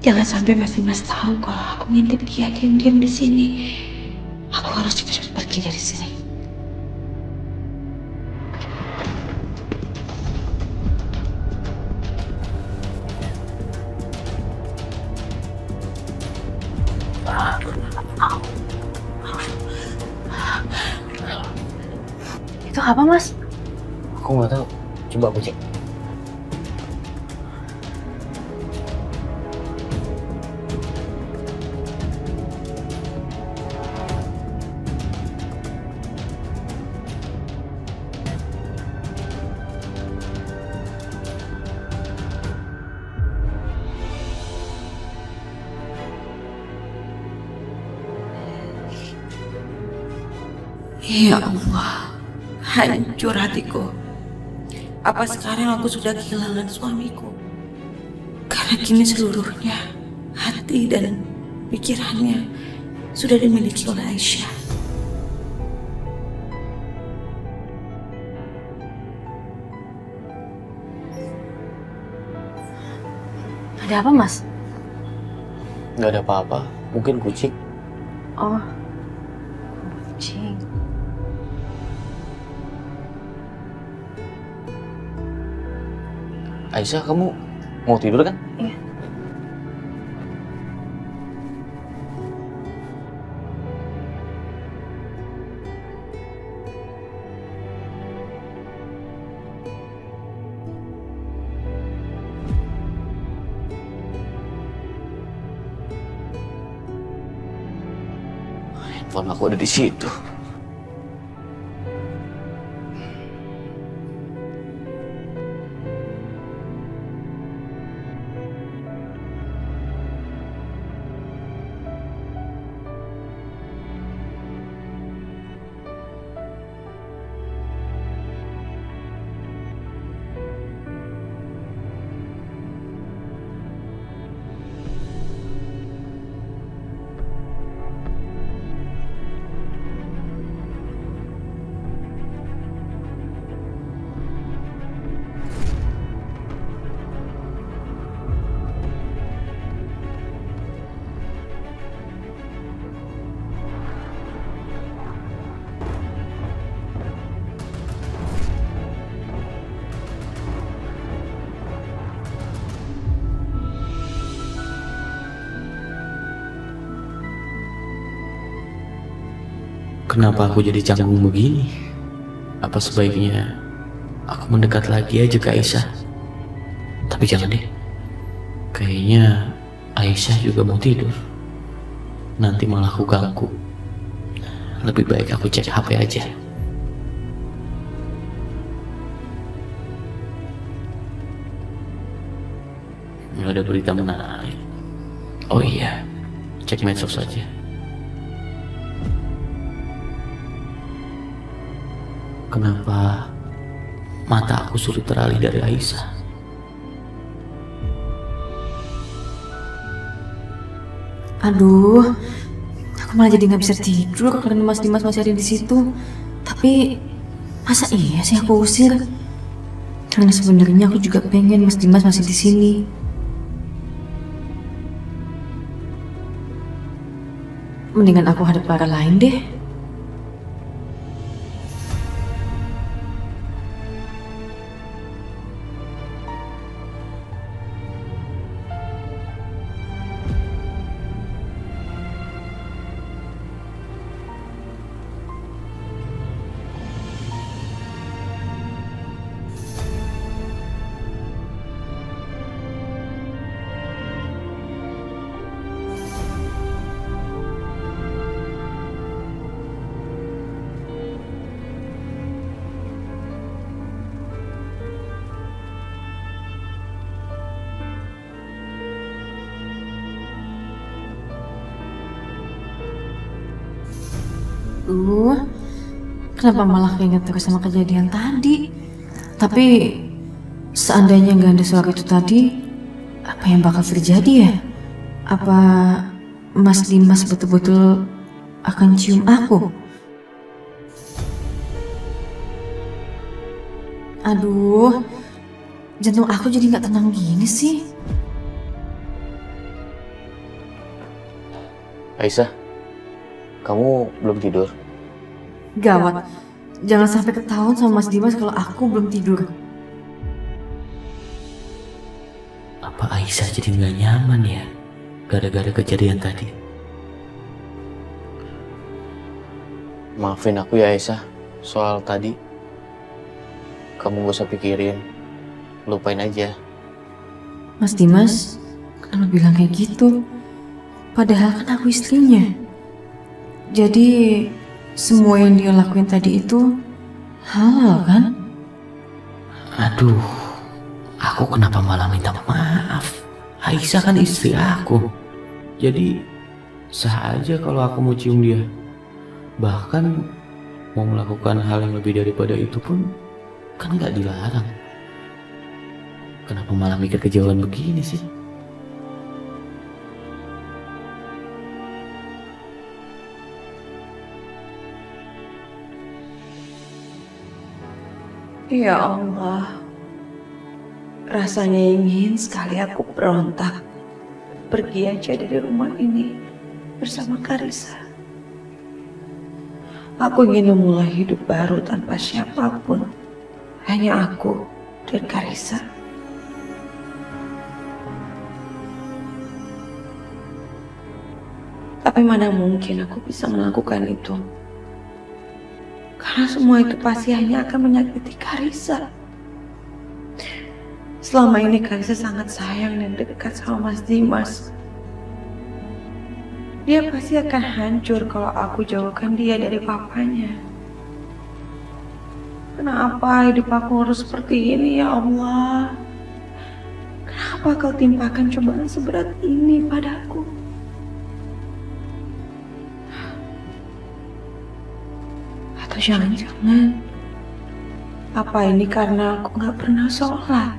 E: Jangan sampai Mas Dimas tahu kalau aku ngintip dia diam-diam di sini. Aku harus cepat-cepat pergi dari sini.
K: Itu apa Mas?
G: Aku nggak tahu. Coba aku cek.
H: Ya Allah, hancur hatiku. Apa sekarang aku sudah kehilangan suamiku? Karena kini seluruhnya, hati dan pikirannya sudah dimiliki oleh Aisyah.
E: Ada apa, Mas?
G: Nggak ada apa-apa, mungkin kucing.
E: Oh, kucing.
G: Aisyah, kamu mau tidur kan?
E: Iya.
G: Handphone aku ada di situ.
L: Kenapa aku jadi canggung begini? Apa sebaiknya aku mendekat lagi aja ke Aisyah? Tapi jangan deh. Kayaknya Aisyah juga mau tidur. Nanti malah aku ganggu. Lebih baik aku cek HP aja. Nggak ada berita menarik. Oh iya, cek medsos saja. Kenapa mata aku sulit teralih dari Aisyah?
E: Aduh, aku malah jadi nggak bisa tidur karena Mas Dimas masih ada di situ. Tapi masa iya sih aku usir? Karena sebenarnya aku juga pengen Mas Dimas masih di sini. Mendingan aku hadap ke arah lain deh. Kenapa malah keinget terus sama kejadian tadi? Tapi seandainya nggak ada suara itu tadi, apa yang bakal terjadi ya? Apa Mas Dimas betul-betul akan cium aku? Aduh, jantung aku jadi nggak tenang gini sih.
G: Aisyah, kamu belum tidur?
E: Gawat, jangan sampai ketahuan sama Mas Dimas kalau aku belum tidur.
L: Apa Aisyah jadi nggak nyaman ya gara-gara kejadian tadi?
G: Maafin aku ya Aisyah, soal tadi. Kamu gak usah pikirin, lupain aja.
E: Mas Dimas, kenapa bilang kayak gitu? Padahal kan aku istrinya. Jadi semua yang dia lakuin tadi itu halal kan?
L: Aduh, aku kenapa malah minta maaf? Aisyah kan istri aku. Jadi sah aja kalau aku mau cium dia. Bahkan mau melakukan hal yang lebih daripada itu pun kan nggak dilarang. Kenapa malah mikir kejauhan begini sih?
H: Ya Allah, rasanya ingin sekali aku berontak, pergi aja dari rumah ini bersama Karissa. Aku ingin memulai hidup baru tanpa siapapun, hanya aku dan Karissa. Tapi mana mungkin aku bisa melakukan itu? Karena semua itu pasti hanya akan menyakiti Karissa. Selama ini Karissa sangat sayang dan dekat sama Mas Dimas. Dia pasti akan hancur kalau aku jauhkan dia dari papanya. Kenapa hidup aku harus seperti ini, ya Allah? Kenapa kau timpakan cobaan seberat ini padaku? Atau jangan-jangan apa ini karena aku gak pernah sholat?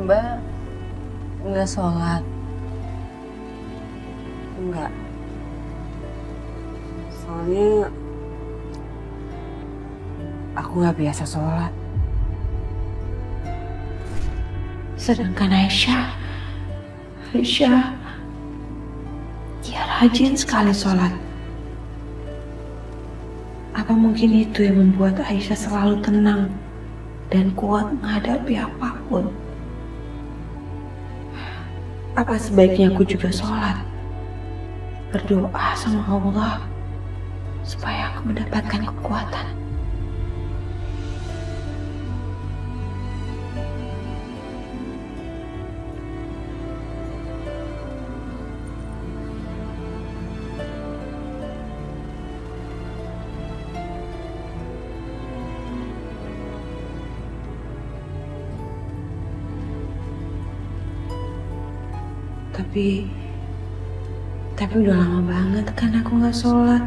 F: Mbak nggak sholat. Enggak. Soalnya aku nggak biasa sholat.
H: Sedangkan Aisyah, dia rajin sekali sholat. Apa mungkin itu yang membuat Aisyah selalu tenang dan kuat menghadapi apapun? Apa sebaiknya aku juga sholat, berdoa sama Allah supaya aku mendapatkan kekuatan? Tapi udah lama banget kan aku nggak sholat.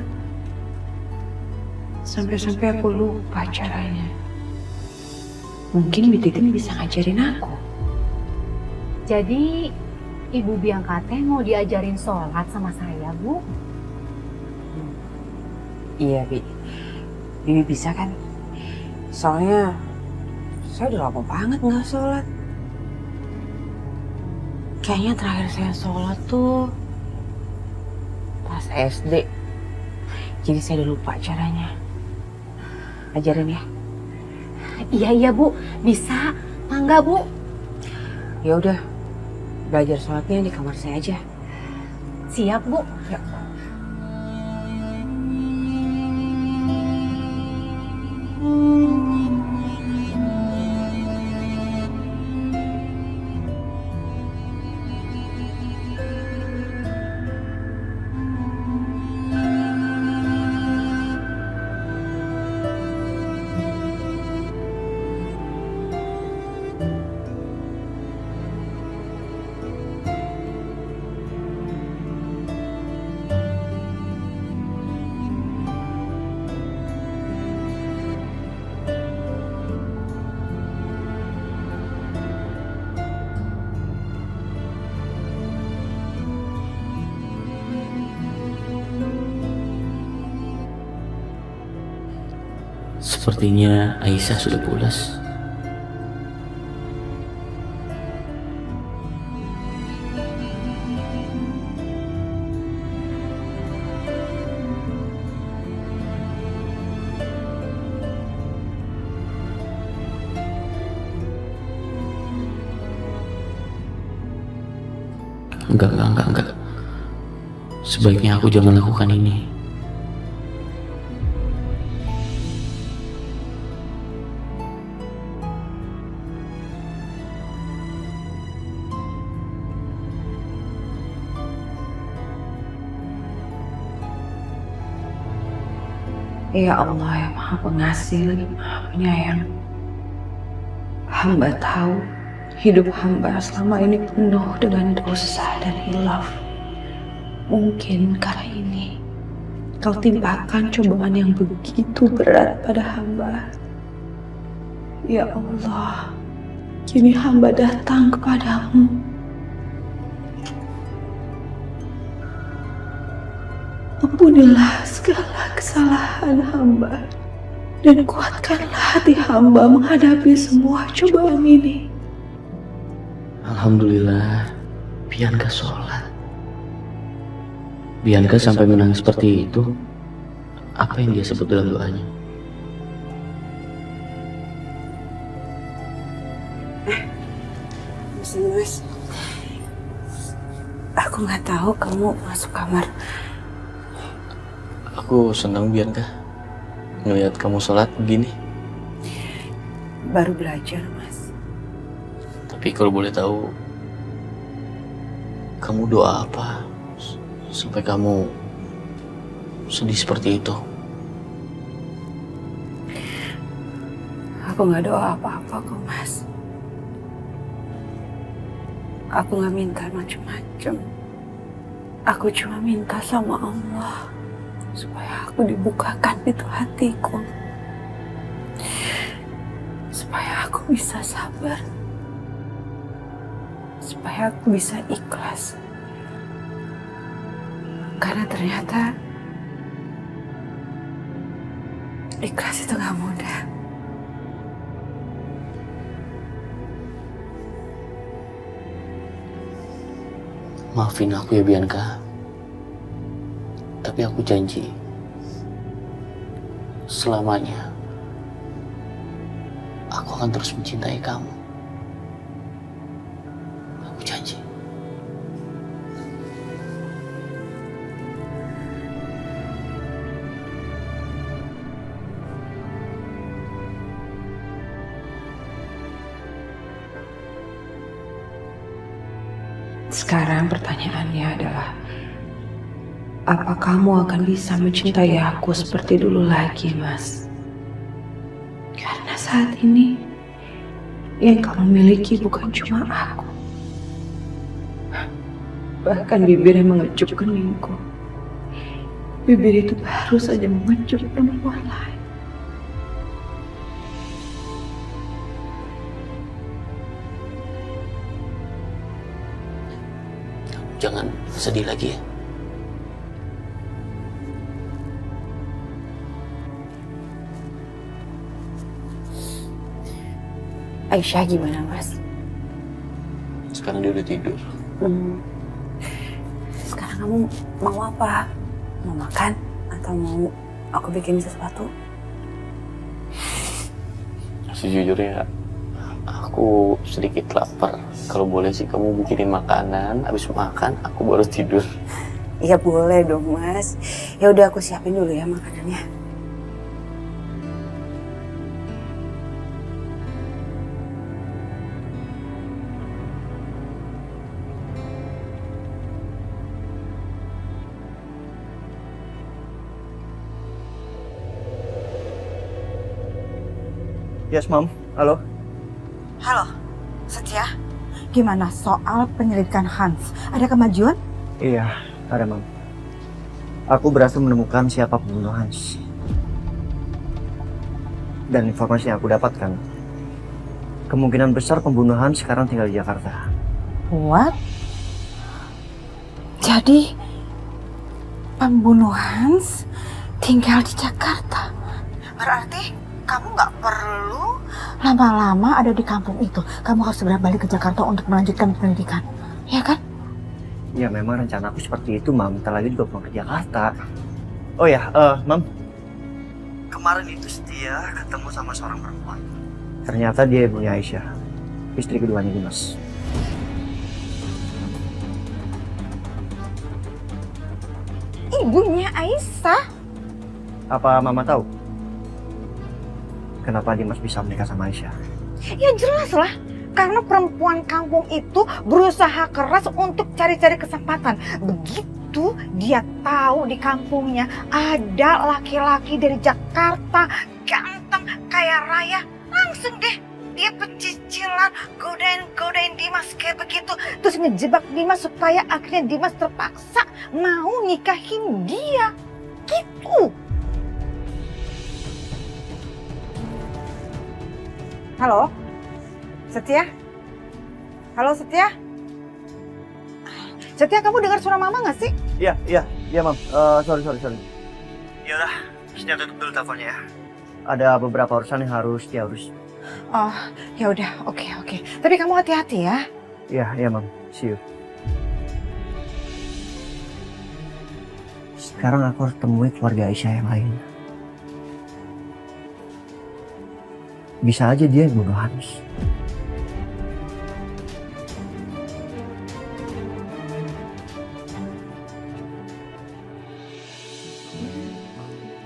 H: Sampai-sampai aku lupa caranya. Mungkin Bititin bisa ngajarin aku.
K: Jadi Ibu Bianca teh mau diajarin sholat sama saya, Bu?
F: Iya, Bi. Bibi bisa kan? Soalnya saya udah lama banget nggak sholat. Kayaknya terakhir saya sholat tuh pas SD. Jadi saya udah lupa caranya. Ajarin ya.
K: Iya, Bu. Bisa. Mangga, Bu.
F: Ya udah. Belajar sholatnya di kamar saya aja.
K: Siap, Bu.
F: Ya.
L: Sepertinya Aisyah sudah pulas. Enggak. Sebaiknya aku jangan lakukan ini.
H: Ya Allah yang Maha Pengasih lagi Maha Penyayang. Hamba tahu hidup hamba selama ini penuh dengan dosa dan hilaf. Mungkin karena ini Kau timpakan cobaan yang begitu berat pada hamba. Ya Allah, kini hamba datang kepadamu. Ampunilah segala kesalahan hamba dan kuatkanlah hati hamba menghadapi semua cobaan ini.
L: Alhamdulillah, Bianca sholat. Bianca sampai menangis seperti itu. Apa yang dia sebut dalam doanya?
F: Mas, aku nggak tahu kamu masuk kamar.
L: Aku senang Bianca ngelihat kamu sholat begini.
F: Baru belajar, Mas.
L: Tapi kalau boleh tahu, kamu doa apa sampai kamu sedih seperti itu?
F: Aku nggak doa apa-apa kok, Mas. Aku nggak minta macam-macam. Aku cuma minta sama Allah supaya aku dibukakan pintu hatiku, supaya aku bisa sabar, supaya aku bisa ikhlas. Karena ternyata ikhlas itu gak mudah.
L: Maafin aku ya Bianca. Tapi aku janji selamanya aku akan terus mencintai kamu. Aku janji.
H: Sekarang pertanyaannya adalah, apa kamu akan bisa mencintai aku seperti dulu lagi, Mas? Karena saat ini yang kamu miliki bukan cuma aku, bahkan bibir yang mengecup keningku. Bibir itu baru saja mengecup perempuan lain.
L: Jangan sedih lagi ya.
F: Aisyah gimana, Mas?
L: Sekarang dia udah tidur.
F: Sekarang kamu mau apa? Mau makan? Atau mau aku bikin sesuatu?
L: Sejujurnya aku sedikit lapar. Kalau boleh sih kamu bikinin makanan, habis makan aku baru tidur.
F: Iya boleh dong, Mas. Ya udah aku siapin dulu ya makanannya.
J: Yes, Mom. Halo.
D: Halo, Setia. Gimana soal penyelidikan Hans? Ada kemajuan?
J: Iya, ada, Mom. Aku berhasil menemukan siapa pembunuh Hans. Dan informasi yang aku dapatkan, kemungkinan besar pembunuh Hans sekarang tinggal di Jakarta.
D: What? Jadi pembunuh Hans tinggal di Jakarta. Berarti kamu nggak perlu lama-lama ada di kampung itu. Kamu harus segera balik ke Jakarta untuk melanjutkan pendidikan, ya kan?
J: Ya memang rencana aku seperti itu, Mam. Ntar lagi juga pulang ke Jakarta. Oh ya, Mam. Kemarin itu Setia ketemu sama seorang perempuan. Ternyata dia ibunya Aisyah, istri keduanya Dimas.
D: Ibunya Aisyah?
J: Apa Mama tahu kenapa Dimas bisa menikah sama Aisyah?
D: Ya jelas lah. Karena perempuan kampung itu berusaha keras untuk cari-cari kesempatan. Begitu dia tahu di kampungnya ada laki-laki dari Jakarta, ganteng, kaya raya, langsung deh dia pecicilan, godain Dimas kayak begitu. Terus ngejebak Dimas supaya akhirnya Dimas terpaksa mau nikahin dia. gitu. Halo? Setia? Halo Setia? Setia, kamu dengar suara mama nggak sih?
J: Iya, Mam. Sorry. Ya udah, Setia tutup dulu teleponnya ya. Ada beberapa urusan yang harus diurus.
D: Oh, ya udah, oke. Tapi kamu hati-hati ya.
J: Iya, Mam. See you. Sekarang aku harus temui keluarga Aisyah yang lain. Bisa aja dia yang bunuh Hans.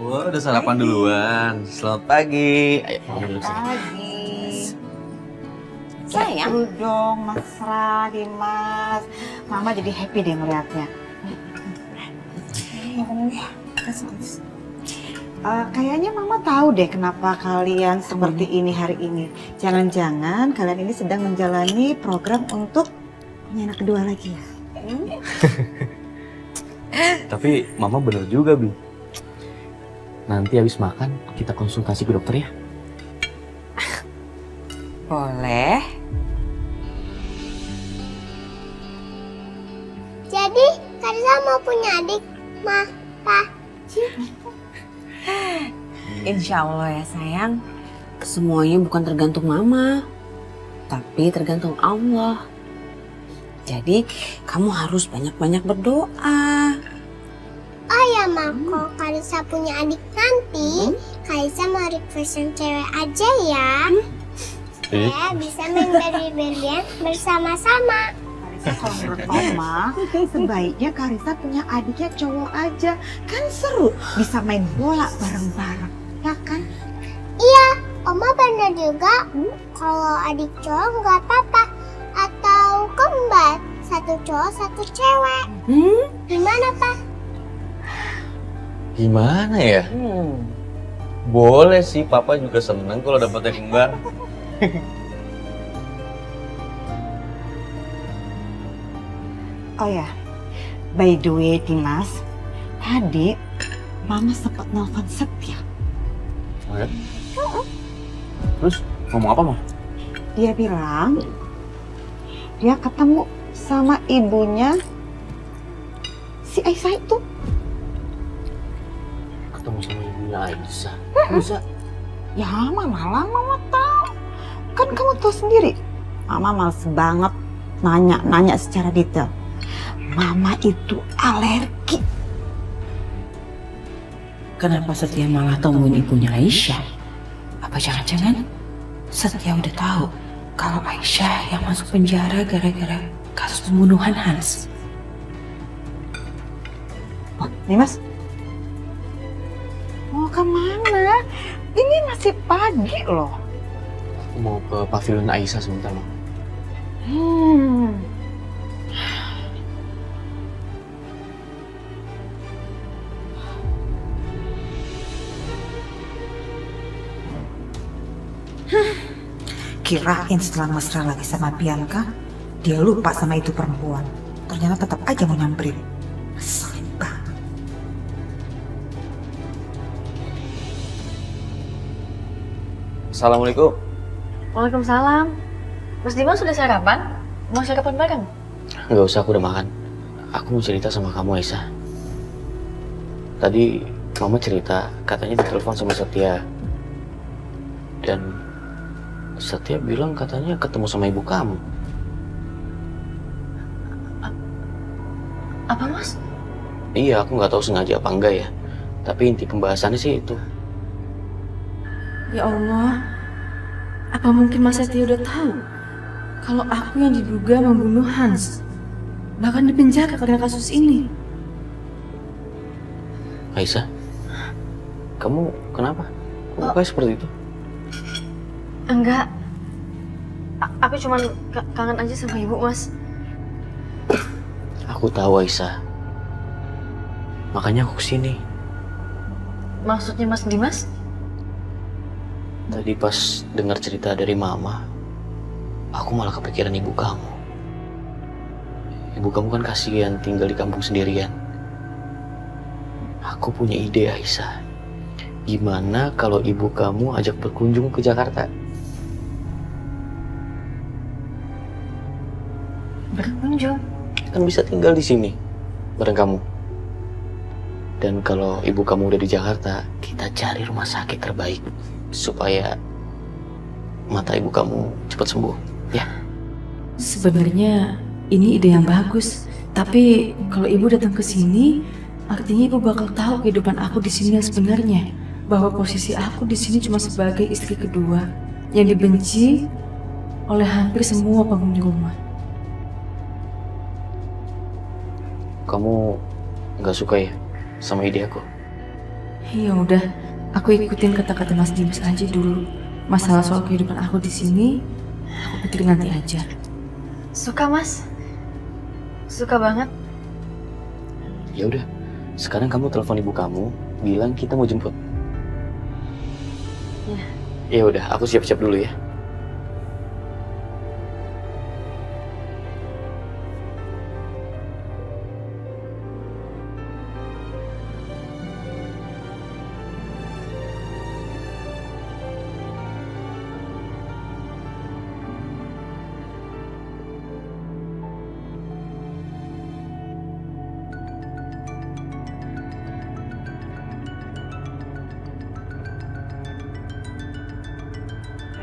A: Wah, udah sarapan duluan. Selamat pagi. Ayo, duduk sini.
D: Pagi. Sayang. Dulu dong, mesra, Dimas. Mama jadi happy deh ngeliatnya. Kayaknya Mama tahu deh kenapa kalian seperti ini hari ini. Jangan-jangan kalian ini sedang menjalani program untuk punya anak kedua lagi ya?
L: Tapi Mama bener juga, Bi. Nanti habis makan kita konsultasi ke dokter ya.
F: Boleh.
M: Jadi, Karisa mau punya adik, Ma, Pa.
F: Insya Allah ya sayang. Semuanya bukan tergantung Mama, tapi tergantung Allah. Jadi, kamu harus banyak-banyak berdoa.
M: Oh ya, Ma, kalau Karisa punya adik nanti, Karisa mau request yang cewek aja ya. Supaya bisa main Barbie-Barbian bersama-sama.
D: Kalau menurut Oma, sebaiknya Karisa punya adiknya cowok aja. Kan seru, bisa main bola bareng-bareng, ya kan?
M: Iya, Oma benar juga. Kalau adik cowok nggak apa-apa. Atau kembar, satu cowok, satu cewek. Gimana, Pak?
A: Gimana ya? Boleh sih, Papa juga seneng kalau dapetnya kembar.
D: Oh ya, by the way Dimas, tadi Mama sempat nelfon Setia.
A: Oh ya? Terus ngomong apa, Ma?
D: Dia bilang dia ketemu sama ibunya si Aisyah itu.
L: Ketemu sama ibunya Aisyah.
D: Bisa? Ya Mama tahu. Kan kamu tahu sendiri, Mama males banget nanya secara detail. Mama itu alergi.
H: Kenapa Setia malah temuin ibunya Aisyah? Apa jangan-jangan Setia udah tahu kalau Aisyah yang masuk penjara gara-gara kasus pembunuhan Hans?
D: Oh, Dimas, mau kemana? Ini masih pagi loh.
L: Aku mau ke pavilion Aisyah sebentar, Ma.
D: Kirain setelah mesra lagi sama Bianca, dia lupa sama itu perempuan. Ternyata tetap aja mau nyamperin. Ngeselin banget.
A: Assalamualaikum.
C: Waalaikumsalam. Mas Dimas sudah sarapan? Mau sarapan bareng?
L: Nggak usah, aku udah makan. Aku mau cerita sama kamu, Aisyah. Tadi Mama cerita, katanya ditelepon sama Setia. Dan Setia bilang katanya ketemu sama ibu kamu.
C: Apa, Mas?
L: Iya, aku nggak tahu sengaja apa enggak ya. Tapi inti pembahasannya sih itu.
E: Ya Allah, apa mungkin Mas Setia udah tahu kalau aku yang diduga membunuh Hans, bahkan dipenjara karena kasus ini?
L: Aisyah, kamu kenapa? Kok kayak seperti itu?
C: Enggak. Aku cuma kangen aja sama ibu, Mas.
L: Aku tahu, Aisyah. Makanya aku kesini.
C: Maksudnya Mas Dimas?
L: Tadi pas dengar cerita dari Mama, aku malah kepikiran ibu kamu. Ibu kamu kan kasihan tinggal di kampung sendirian. Aku Aku punya ide, Aisyah. Gimana kalau ibu kamu ajak berkunjung ke Jakarta?
C: Berkunjung?
L: Kan bisa tinggal di sini bareng kamu. Dan kalau ibu kamu udah di Jakarta, kita cari rumah sakit terbaik supaya mata ibu kamu cepat sembuh, ya?
E: Sebenarnya ini ide yang bagus, tapi kalau ibu datang ke sini, artinya ibu bakal tahu kehidupan aku di sini yang sebenarnya. Bahwa posisi aku di sini cuma sebagai istri kedua yang dibenci oleh hampir semua penghuni rumah.
L: Kamu nggak suka ya sama ide aku?
E: Ya udah, aku ikutin kata-kata Mas Dimas aja dulu. Masalah soal kehidupan aku di sini, aku pikirin nanti aja.
C: Suka, Mas. Suka banget.
L: Ya udah, sekarang kamu telepon ibu kamu, bilang kita mau jemput. Ya udah, aku siap-siap dulu ya.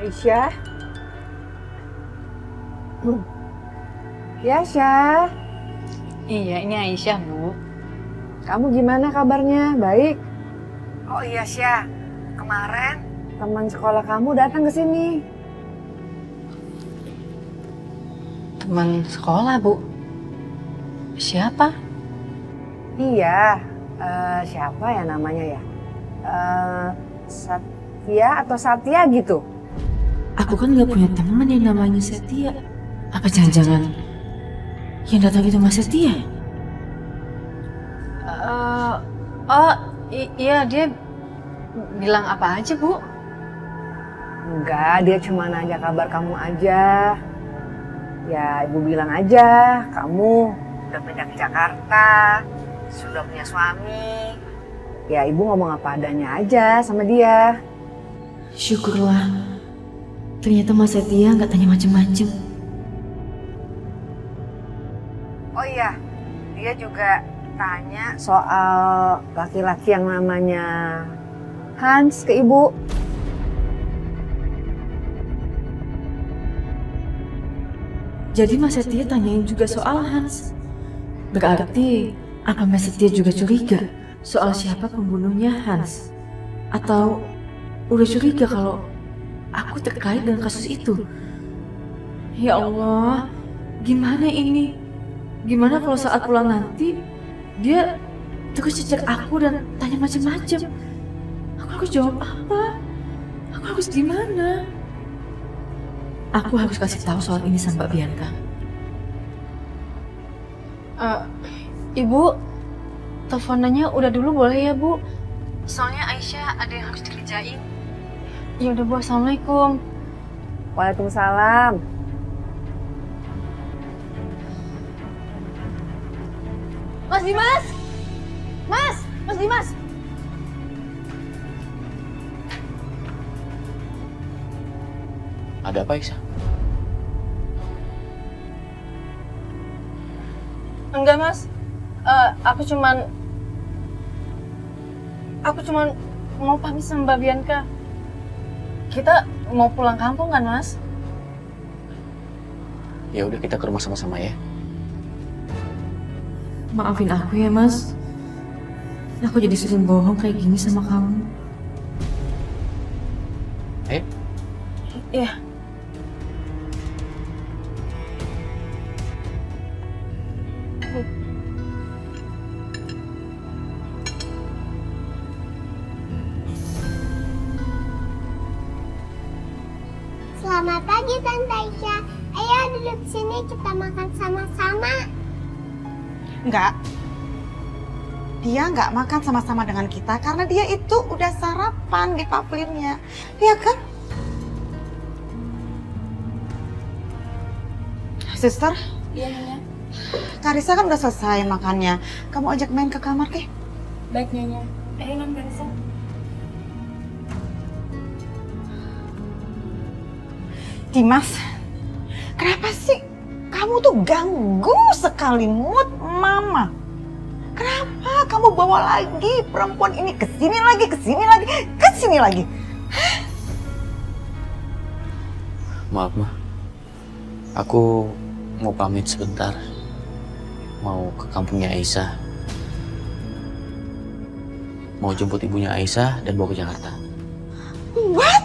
F: Aisyah. Ya, Syah.
C: Iya, ini Aisyah, Bu.
F: Kamu gimana kabarnya? Baik? Oh iya, Syah. Kemarin teman sekolah kamu datang ke sini.
C: Teman sekolah, Bu. Siapa?
F: Iya, siapa ya namanya ya? Satya atau Satya gitu.
E: Aku kan gak punya teman yang namanya Setia. Apa jangan-jangan yang datang itu Mas Setia?
C: Iya, dia bilang apa aja, Bu?
F: Enggak, dia cuma nanya kabar kamu aja. Ya, ibu bilang aja, kamu udah pindah ke Jakarta, sudah punya suami. Ya, ibu ngomong apa adanya aja sama dia.
E: Syukurlah. Ternyata Mas Setia nggak tanya macem-macem.
F: Oh iya, dia juga tanya soal laki-laki yang namanya Hans ke ibu.
E: Jadi Mas Setia tanyain juga soal Hans. Berarti apa Mas Setia juga curiga soal siapa pembunuhnya Hans? Atau udah curiga kalau aku terkait dengan kasus itu? Ya Allah, gimana ini? Gimana kalau saat pulang nanti dia terus cecer aku dan tanya macam-macam? Aku harus jawab apa? Aku harus gimana? Aku harus kasih tahu soal ini sama Mbak Bianca.
C: Ibu, teleponannya udah dulu boleh ya, Bu? Soalnya Aisyah ada yang harus dikerjain. Ya udah, Bu. Assalamualaikum.
F: Waalaikumsalam.
C: Mas Dimas! Mas Dimas!
L: Ada apa, Aisyah?
C: Enggak, Mas. Aku cuman mau pamit sama Mbak Bianca. Kita mau pulang kampung kan, Mas?
L: Ya udah, kita ke rumah sama-sama ya.
E: Maafin aku ya, Mas. Aku jadi sering bohong kayak gini sama kamu.
C: Iya.
M: Selamat pagi Tante Aisyah. Ayo duduk sini kita makan sama-sama.
D: Enggak. Dia nggak makan sama-sama dengan kita karena dia itu udah sarapan di pavilionnya. Iya kan? Sister?
C: Iya, Nyonya.
D: Karissa kan udah selesai makannya. Kamu ajak main ke kamar, Keh.
K: Baik, Nyonya. Non Karisa.
D: Dimas, kenapa sih kamu tuh ganggu sekali mood Mama? Kenapa kamu bawa lagi perempuan ini ke sini lagi, ke sini lagi, ke sini lagi?
L: Maaf, Ma. Aku mau pamit sebentar. Mau ke kampungnya Aisyah. Mau jemput ibunya Aisyah dan bawa ke Jakarta.
D: What?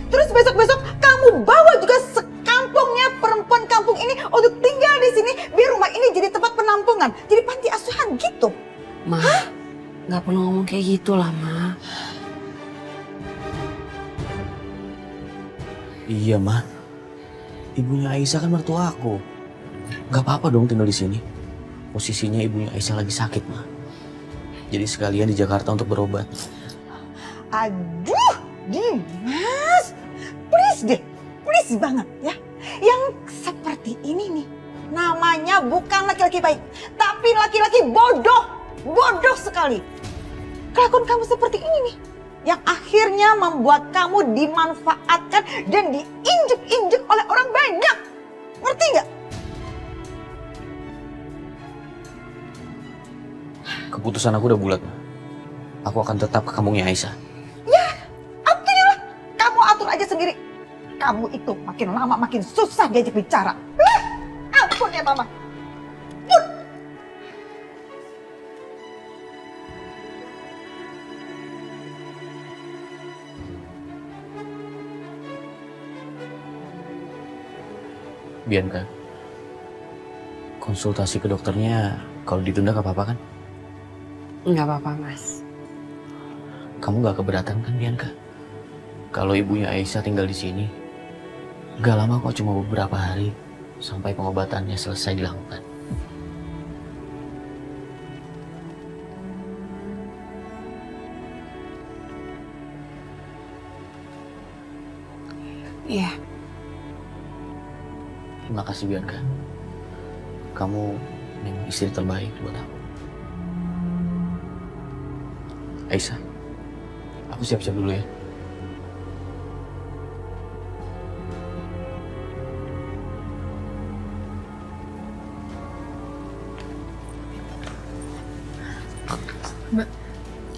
D: Terus besok-besok kamu bawa juga sekampungnya perempuan kampung ini untuk tinggal di sini biar rumah ini jadi tempat penampungan, jadi panti asuhan gitu.
F: Ma, nggak perlu ngomong kayak gitu lah, Ma.
L: Iya, Ma. Ibunya Aisyah kan mertua aku. Gak apa-apa dong tinggal di sini. Posisinya ibunya Aisyah lagi sakit, Ma. Jadi sekalian di Jakarta untuk berobat.
D: Aduh, Dimas, please deh, please banget ya. Yang seperti ini nih, namanya bukan laki-laki baik, tapi laki-laki bodoh, bodoh sekali. Kelakuan kamu seperti ini nih, yang akhirnya membuat kamu dimanfaatkan dan diinjek-injek oleh orang banyak. Ngerti nggak?
L: Keputusan aku udah bulat, Ma. Aku akan tetap ke kampungnya Aisyah.
D: Ya, aturlah. Kamu atur aja sendiri. Kamu itu makin lama makin susah diajak bicara. Ampun ya, Mama.
L: Bianca, konsultasi ke dokternya kalau ditunda gak apa-apa kan?
F: Nggak apa-apa, Mas.
L: Kamu gak keberatan kan, Bianca? Kalau ibunya Aisyah tinggal di sini, gak lama kok, cuma beberapa hari sampai pengobatannya selesai dilakukan.
F: Iya.
L: Terima kasih, Bianca. Kamu memang istri terbaik buat aku. Aisyah, aku siap-siap dulu ya.
C: Mbak,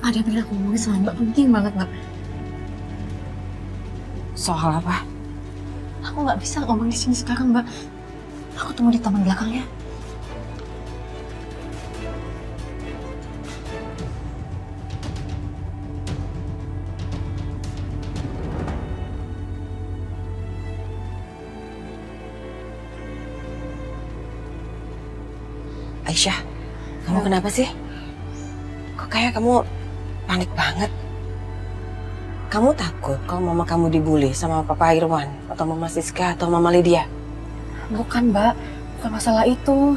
C: ada yang pengen aku ngomongin sama Mbak, penting banget, Mbak.
F: Soal apa?
C: Aku nggak bisa ngomong di sini sekarang, Mbak. Aku tunggu di taman belakang ya.
F: Aisyah, kamu kenapa sih? Kok kayak kamu panik banget? Kamu takut kalau mama kamu dibully sama Papa Irwan atau Mama Siska atau Mama Lydia?
C: Bukan, Mbak. Bukan masalah itu.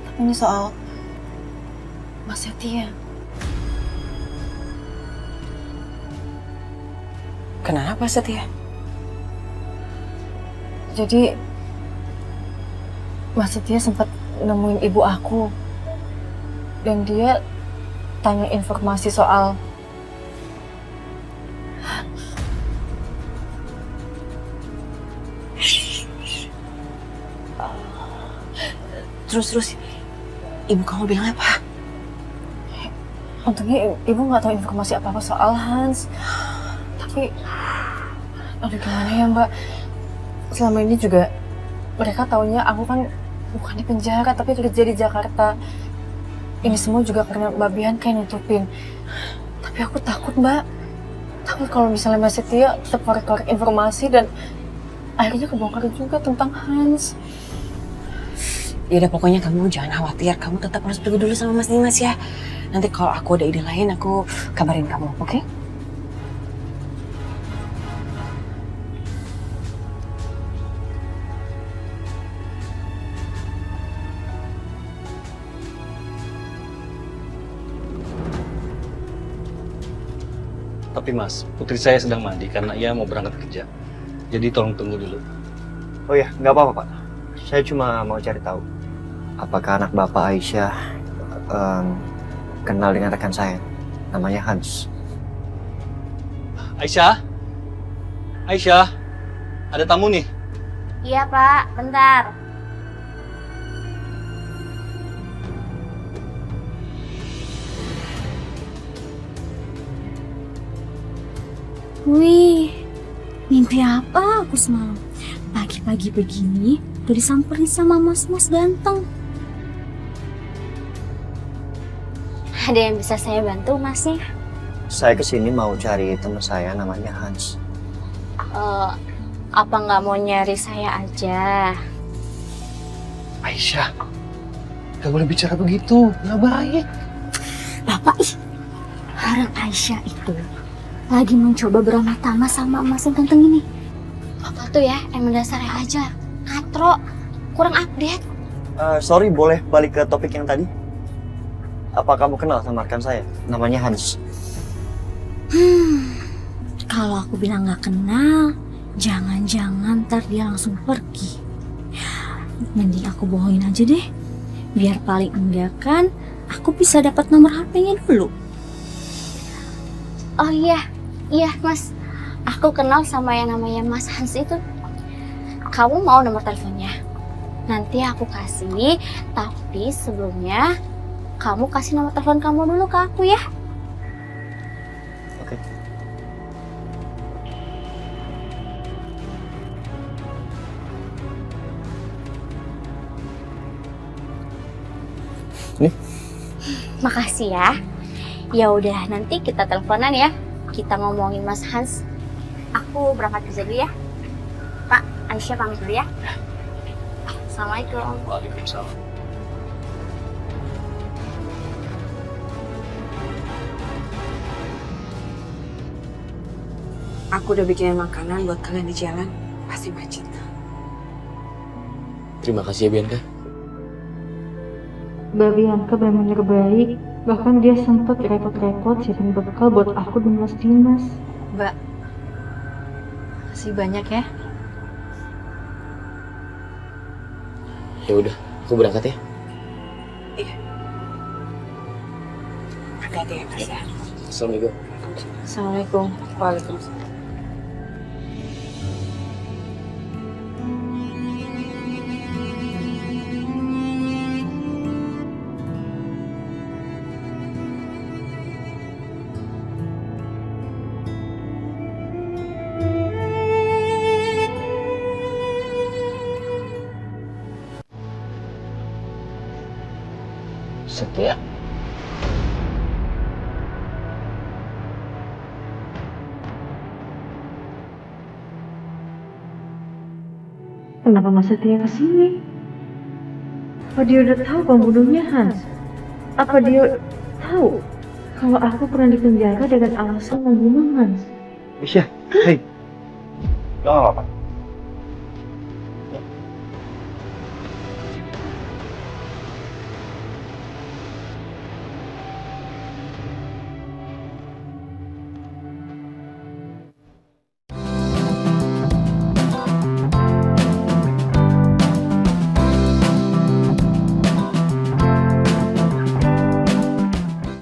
C: Tapi ini soal Mas Setia.
F: Kenapa, Setia?
C: Jadi Mas Setia sempat nemuin ibu aku. Dan dia tanya informasi soal
F: Terus ibu kamu bilang apa?
C: Untungnya ibu nggak tahu informasi apa-apa soal Hans. Tapi, aduh gimana ya, Mbak? Selama ini juga mereka taunya aku kan bukan di penjara tapi kerja di Jakarta. Ini semua juga karena Mbak Bianca yang nutupin. Tapi aku takut, Mbak. Takut kalau misalnya Mas Setia tetap korek-korek informasi dan akhirnya kebongkar juga tentang Hans.
F: Ya udah, pokoknya kamu jangan khawatir. Kamu tetap harus pergi dulu sama Mas Dimas ya. Nanti kalau aku ada ide lain, aku kabarin kamu, oke?
N: Tapi Mas, putri saya sedang mandi karena ia mau berangkat kerja. Jadi tolong tunggu dulu.
J: Oh ya, nggak apa-apa Pak. Saya cuma mau cari tahu, apakah anak Bapak Aisyah kenal dengan rekan saya, namanya Hans.
N: Aisyah? Aisyah, ada tamu nih.
M: Iya Pak, bentar.
O: Wih, mimpi apa aku semalam? Pagi-pagi begini, udah disamperin sama mas-mas ganteng.
M: Ada yang bisa saya bantu masnya?
J: Saya kesini mau cari teman saya namanya Hans.
M: Apa nggak mau nyari saya aja?
N: Aisyah, gak boleh bicara begitu, nggak baik.
O: Bapak, orang Aisyah itu lagi mencoba beramah tamah sama mas yang ganteng ini.
M: Bapak tuh ya emang dasarnya aja katro, kurang update.
J: Sorry, boleh balik ke topik yang tadi? Apa kamu kenal sama rekan saya? Namanya Hans.
O: Kalau aku bilang nggak kenal, jangan-jangan ntar dia langsung pergi. Mending aku bohongin aja deh, biar paling enggak kan aku bisa dapat nomor HP-nya dulu.
M: Oh iya mas, aku kenal sama yang namanya Mas Hans itu. Kamu mau nomor teleponnya? Nanti aku kasih, tapi sebelumnya kamu kasih nomor telepon kamu dulu ke aku ya.
J: Oke. Nih.
M: Makasih ya. Ya udah, nanti kita teleponan ya. Kita ngomongin Mas Hans. Aku berangkat kerja dulu ya. Pak, Aisyah pamit dulu ya. Assalamualaikum.
N: Waalaikumsalam.
F: Aku udah bikinin makanan buat kalian di jalan. Pasti macet.
L: Terima kasih ya Bianca.
E: Mbak Bianca benar-benar baik. Bahkan dia sempat repot-repot siapin bekal buat aku dan Mas Dimas.
C: Mbak, makasih banyak ya.
L: Ya udah, aku berangkat ya.
F: Hati-hati ya Mas ya.
L: Assalamualaikum.
C: Assalamualaikum.
F: Waalaikumsalam.
G: Setia.
E: Kenapa Mas Setia kesini? Apa dia udah tahu pembunuhnya Hans? Apa dia tahu kalau aku pernah dipenjara dengan alasan membunuh Hans?
J: Aisyah, hei. Gak apa-apa.